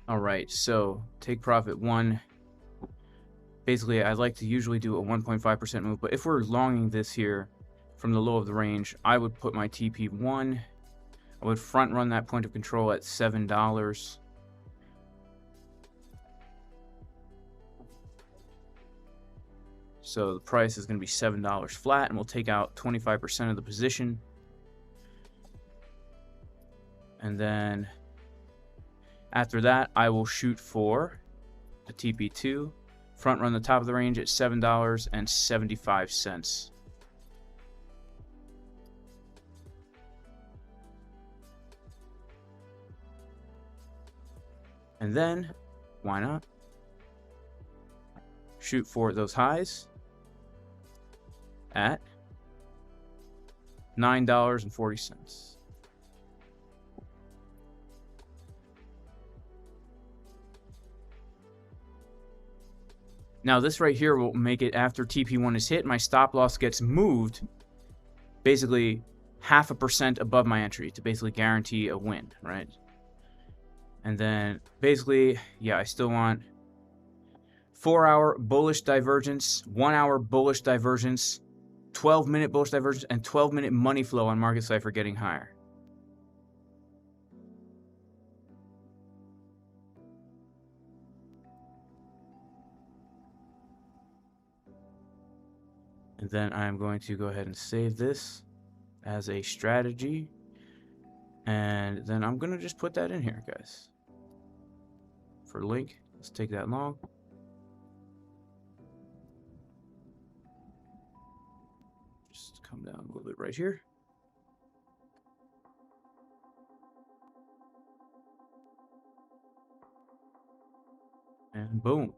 All right, so take profit 1. Basically, I like to usually do a 1.5% move, but if we're longing this here from the low of the range, I would put my TP1. I would front run that point of control at $7. So the price is going to be $7 flat, and we'll take out 25% of the position. And then after that, I will shoot for the TP2, front run the top of the range at $7.75. And then, why not? Shoot for those highs at $9.40. Now this right here will make it after TP1 is hit, my stop loss gets moved basically 0.5% above my entry to basically guarantee a win, right? And then basically, yeah, I still want 4-hour bullish divergence, 1-hour bullish divergence, 12-minute bullish divergence, and 12-minute money flow on Market Cipher getting higher. And then I'm going to go ahead and save this as a strategy. And then I'm going to just put that in here, guys. For link, let's take that long. Just come down a little bit right here. And boom.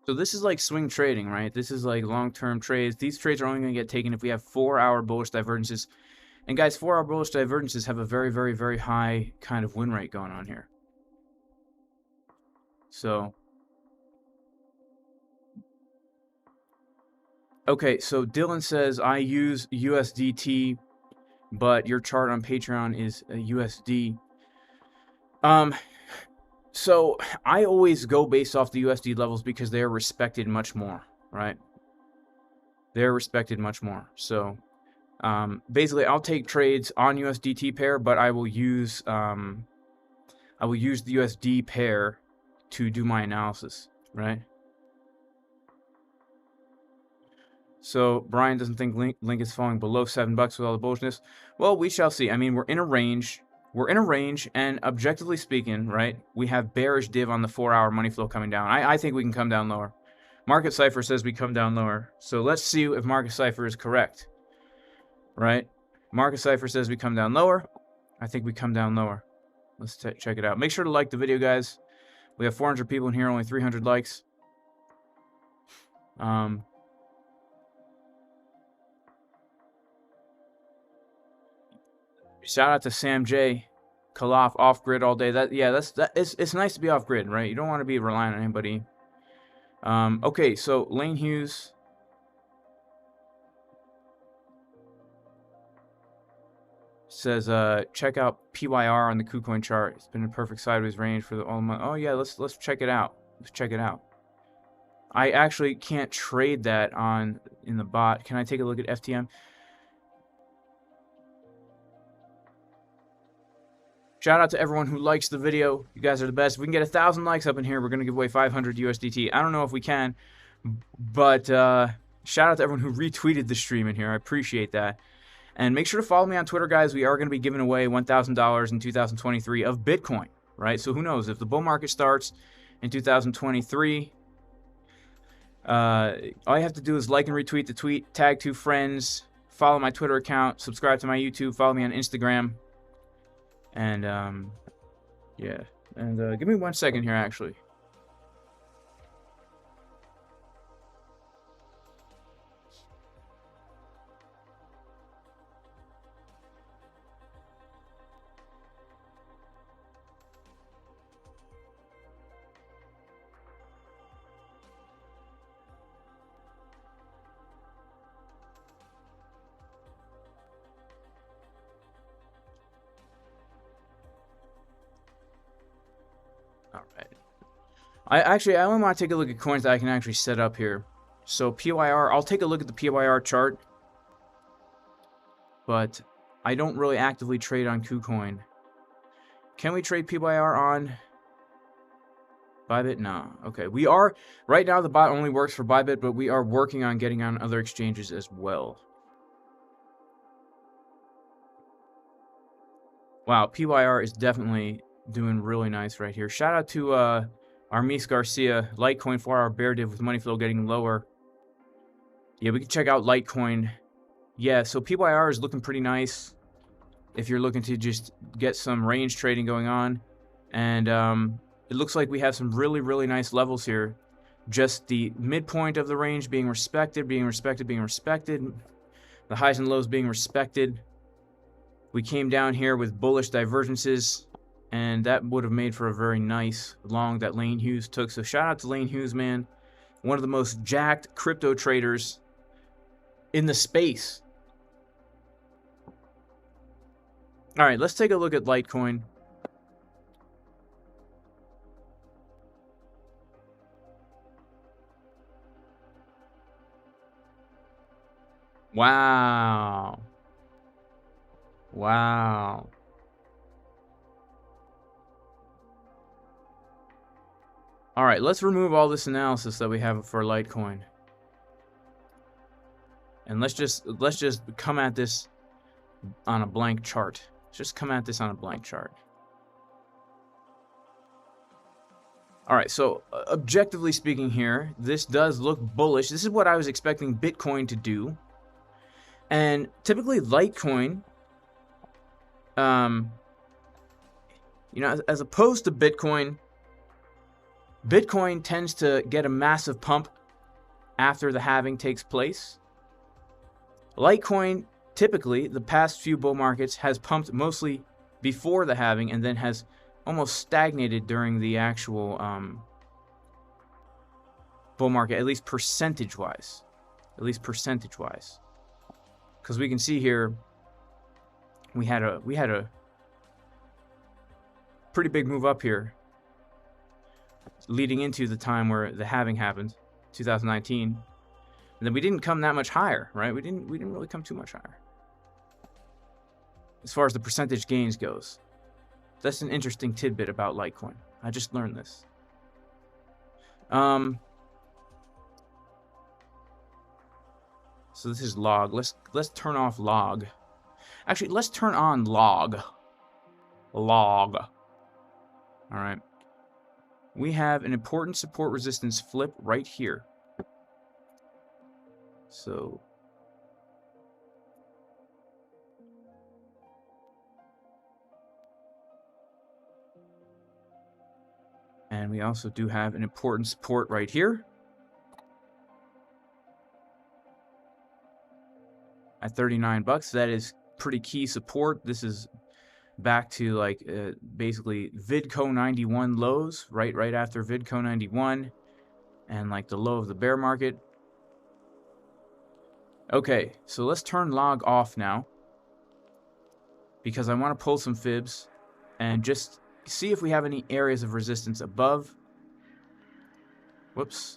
So this is like swing trading, right? This is like long-term trades. These trades are only going to get taken if we have 4-hour bullish divergences. And guys, 4-hour bullish divergences have a very, very, very high kind of win rate going on here. So, okay, so Dylan says, I use USDT, but your chart on Patreon is a USD. So I always go based off the USD levels because they're respected much more, right? They're respected much more. So basically, I'll take trades on USDT pair, but I will use the USD pair to do my analysis, right? So Brian doesn't think Link is falling below $7 with all the bullishness. Well, we shall see. I mean, we're in a range. We're in a range, and objectively speaking, right, we have bearish div on the 4-hour money flow coming down. I think we can come down lower. Market Cipher says we come down lower. So let's see if Market Cipher is correct, right? Market Cipher says we come down lower. I think we come down lower. Let's check it out. Make sure to like the video, guys. We have 400 people in here, only 300 likes. Shout out to Sam J. Kalaf, off grid all day. It's nice to be off grid, right? You don't want to be relying on anybody. Okay, so Lane Hughes says, check out PYR on the KuCoin chart. It's been a perfect sideways range for the all month. Oh yeah, let's check it out. Let's check it out. I actually can't trade that in the bot. Can I take a look at FTM? Shout out to everyone who likes the video. You guys are the best. If we can get 1,000 likes up in here, we're going to give away 500 USDT. I don't know if we can, but shout out to everyone who retweeted the stream in here. I appreciate that. And make sure to follow me on Twitter, guys. We are going to be giving away $1,000 in 2023 of Bitcoin, right? So who knows? If the bull market starts in 2023, all you have to do is like and retweet the tweet, tag 2 friends, follow my Twitter account, subscribe to my YouTube, follow me on Instagram. And, yeah. And, give me 1 second here, actually. All right. I only want to take a look at coins that I can actually set up here. So PYR, I'll take a look at the PYR chart, but I don't really actively trade on KuCoin. Can we trade PYR on ByBit? No. Okay. We are, right now the bot only works for ByBit, but we are working on getting on other exchanges as well. Wow, PYR is definitely doing really nice right here. Shout out to Armis Garcia, Litecoin 4-hour bear div with money flow getting lower. Yeah, we can check out Litecoin. Yeah, so PYR is looking pretty nice if you're looking to just get some range trading going on. And it looks like we have some really, really nice levels here. Just the midpoint of the range being respected, being respected, being respected. The highs and lows being respected. We came down here with bullish divergences, and that would have made for a very nice long that Lane Hughes took. So shout out to Lane Hughes, man. One of the most jacked crypto traders in the space. All right, let's take a look at Litecoin. Wow. Wow. All right, let's remove all this analysis that we have for Litecoin. And let's just come at this on a blank chart. Let's just come at this on a blank chart. All right, so objectively speaking here, this does look bullish. This is what I was expecting Bitcoin to do. And typically Litecoin, you know, as opposed to Bitcoin, Bitcoin tends to get a massive pump after the halving takes place. Litecoin, typically, the past few bull markets has pumped mostly before the halving and then has almost stagnated during the actual bull market, at least percentage-wise. At least percentage-wise. Because we can see here, we had a pretty big move up here leading into the time where the halving happened, 2019. And then we didn't come that much higher, right? We didn't really come too much higher. As far as the percentage gains goes. That's an interesting tidbit about Litecoin. I just learned this. So this is log. Let's turn off log. Actually, let's turn on log. Log. All right. We have an important support resistance flip right here. So and we also do have an important support right here at 39 bucks. That is pretty key support. This is back to like basically Vidco 91 lows, right after Vidco 91 and like the low of the bear market. Okay, so let's turn log off now because I want to pull some fibs and just see if we have any areas of resistance above. Whoops.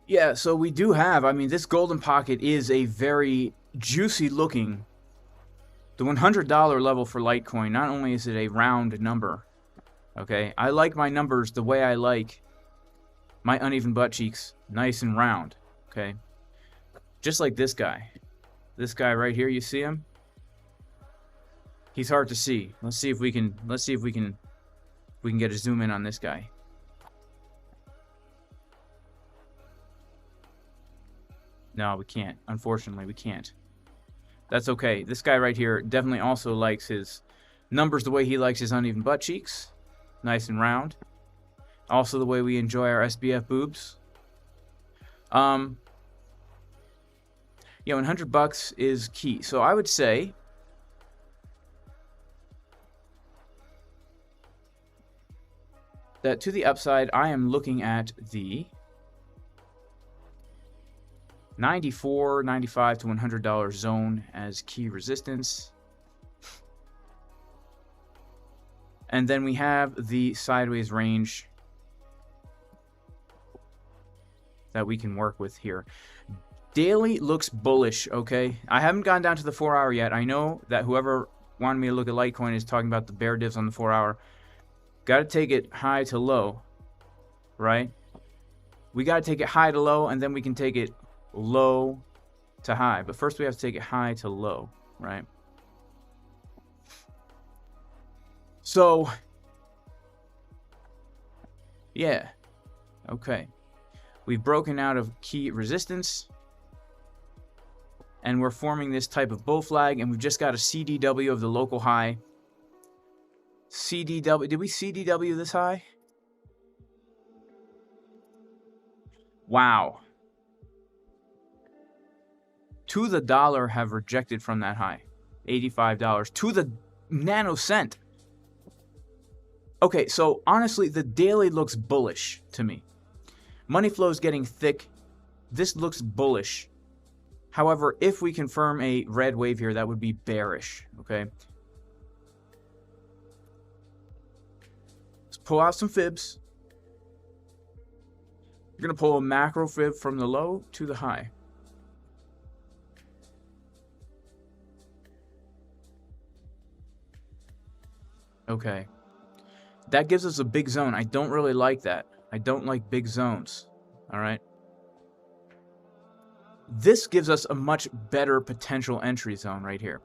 Yeah, so we do have, I mean, this golden pocket is a very juicy looking. The $100 level for Litecoin, not only is it a round number, okay? I like my numbers the way I like my uneven butt cheeks, nice and round, okay? Just like this guy. This guy right here, you see him? He's hard to see. Let's see if we can get a zoom in on this guy. No, we can't. Unfortunately, we can't. That's okay. This guy right here definitely also likes his numbers the way he likes his uneven butt cheeks. Nice and round. Also the way we enjoy our SBF boobs. Yeah, $100 is key. So I would say that to the upside, I am looking at the 94, 95 to $100 zone as key resistance. And then we have the sideways range that we can work with here. Daily looks bullish, okay? I haven't gone down to the 4 hour yet. I know that whoever wanted me to look at Litecoin is talking about the bear divs on the 4 hour. Got to take it high to low, right? We got to take it high to low, and then we can take it low to high. But first we have to take it high to low, right? So, yeah, okay. We've broken out of key resistance, and we're forming this type of bull flag, and we've just got a CDW of the local high. CDW, did we CDW this high? Wow. To the dollar have rejected from that high. $85. To the nanocent. Okay, so honestly, the daily looks bullish to me. Money flow is getting thick. This looks bullish. However, if we confirm a red wave here, that would be bearish, okay? Let's pull out some fibs. You're going to pull a macro fib from the low to the high. Okay. That gives us a big zone. I don't really like that. I don't like big zones. All right. This gives us a much better potential entry zone right here.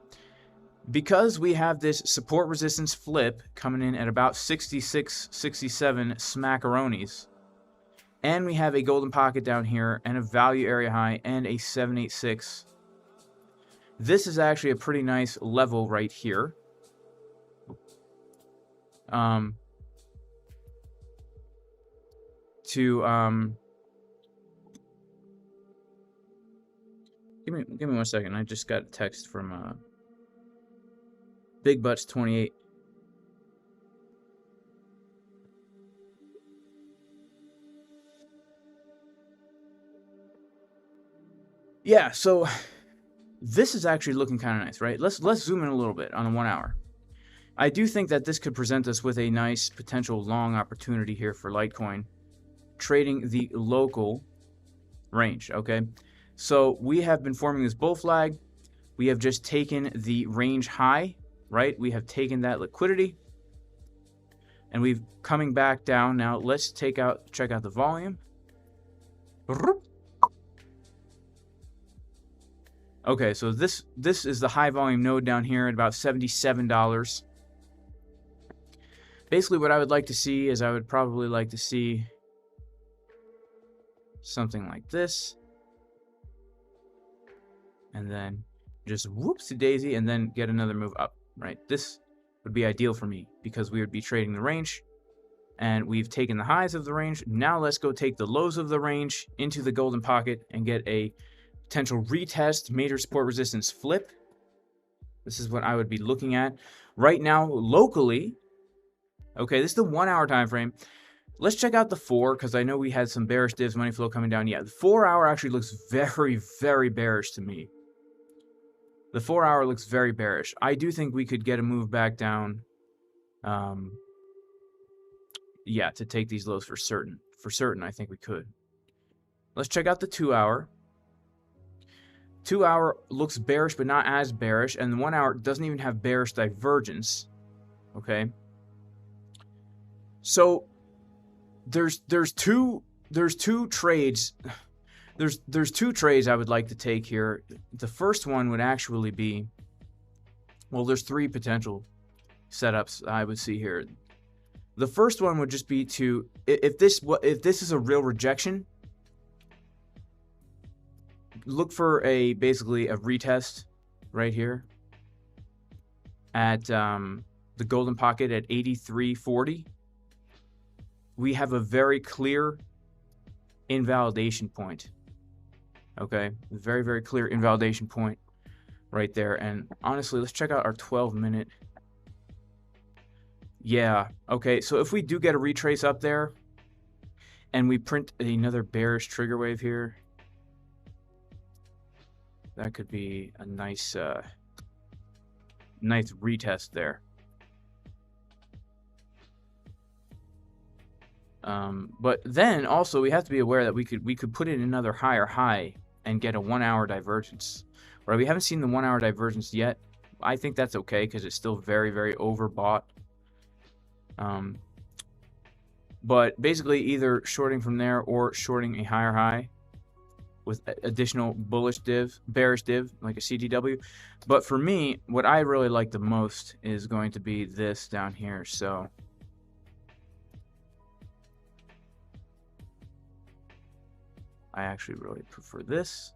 Because we have this support resistance flip coming in at about 66, 67 smackaronis, and we have a golden pocket down here and a value area high and a 786. This is actually a pretty nice level right here. Give me 1 second. I just got a text from Big Butts 28. Yeah, so this is actually looking kind of nice, right? Let's zoom in a little bit on the 1 hour. I do think that this could present us with a nice potential long opportunity here for Litecoin, trading the local range, okay? So we have been forming this bull flag. We have just taken the range high, right? We have taken that liquidity, and we've coming back down. Now let's check out the volume. Okay, so this is the high volume node down here at about $77. Basically, what I would like to see is I would probably like to see something like this. And then just whoopsie-daisy, and then get another move up, right? This would be ideal for me because we would be trading the range, and we've taken the highs of the range. Now let's go take the lows of the range into the golden pocket and get a potential retest, major support resistance flip. This is what I would be looking at. Right now, locally, okay, this is the 1 hour time frame. Let's check out the 4, because I know we had some bearish divs, money flow coming down. Yeah, the 4 hour actually looks very, very bearish to me. The 4 hour looks very bearish. I do think we could get a move back down. Yeah, to take these lows for certain. For certain, I think we could. Let's check out the 2 hour. 2 hour looks bearish, but not as bearish. And the 1 hour doesn't even have bearish divergence. Okay. So there's two trades. There's two trades I would like to take here. The first one would actually be, well, there's 3 potential setups I would see here. The first one would just be to, if this is a real rejection, look for basically a retest right here at the golden pocket at 83.40. We have a very clear invalidation point Okay, very, very clear invalidation point right there. And honestly, let's check out our 12-minute. Yeah, okay, so if we do get a retrace up there and we print another bearish trigger wave here, that could be a nice nice retest there. But then also we have to be aware that we could put in another higher high and get a 1 hour divergence. Right? We haven't seen the 1 hour divergence yet. I think that's okay because it's still very, very overbought. But basically either shorting from there or shorting a higher high with additional bullish div, bearish div, like a CTW. But for me, what I really like the most is going to be this down here. So I actually really prefer this.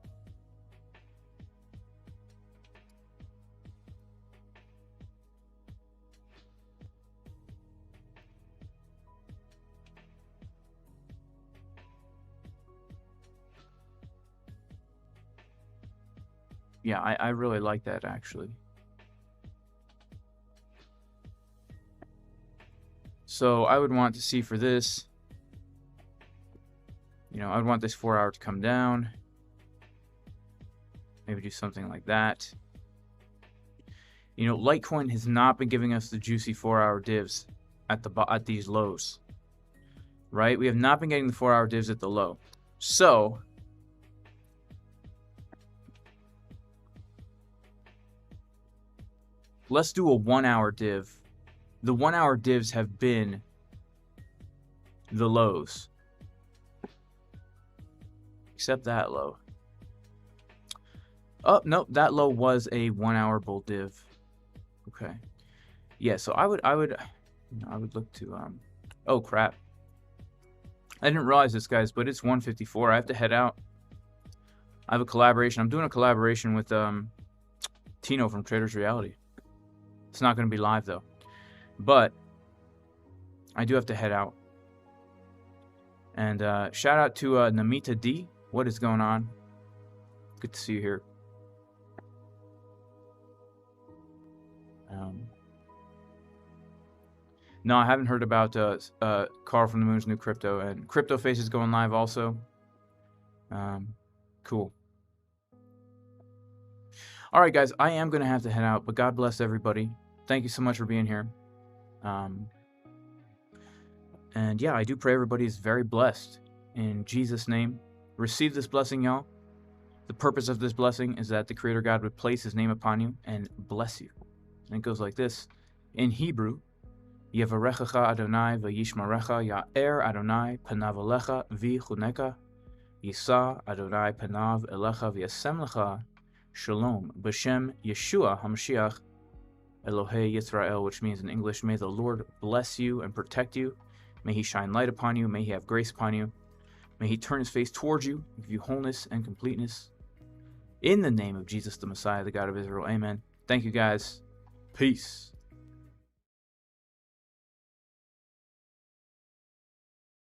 Yeah, I really like that actually. So I would want to see for this, you know, I'd want this 4 hour to come down. Maybe do something like that. You know, Litecoin has not been giving us the juicy 4 hour divs at these lows. Right? We have not been getting the 4 hour divs at the low. So let's do a 1 hour div. The 1 hour divs have been the lows. Except that low. Oh, nope, that low was a 1 hour bull div. Okay. Yeah, so I would look to oh crap. I didn't realize this, guys, but it's 1:54. I have to head out. I have a collaboration. I'm doing a collaboration with Tino from Traders Reality. It's not going to be live though. But I do have to head out. And shout out to Namita D. What is going on? Good to see you here. No, I haven't heard about Carl from the Moon's new crypto, and Crypto Face is going live also. Cool. All right, guys, I am going to have to head out, but God bless everybody. Thank you so much for being here. And yeah, I do pray everybody is very blessed. In Jesus' name, receive this blessing, y'all. The purpose of this blessing is that the Creator God would place His name upon you and bless you. And it goes like this. In Hebrew, Yevarechecha Adonai v'yishmarecha Ya'er Adonai panav elecha v'chuneka Yisa Adonai panav elecha v'yasem lecha Shalom b'shem Yeshua HaMashiach Elohei Yisrael, which means in English, may the Lord bless you and protect you. May He shine light upon you. May He have grace upon you. May He turn His face towards you, give you wholeness and completeness. In the name of Jesus the Messiah, the God of Israel. Amen. Thank you, guys. Peace.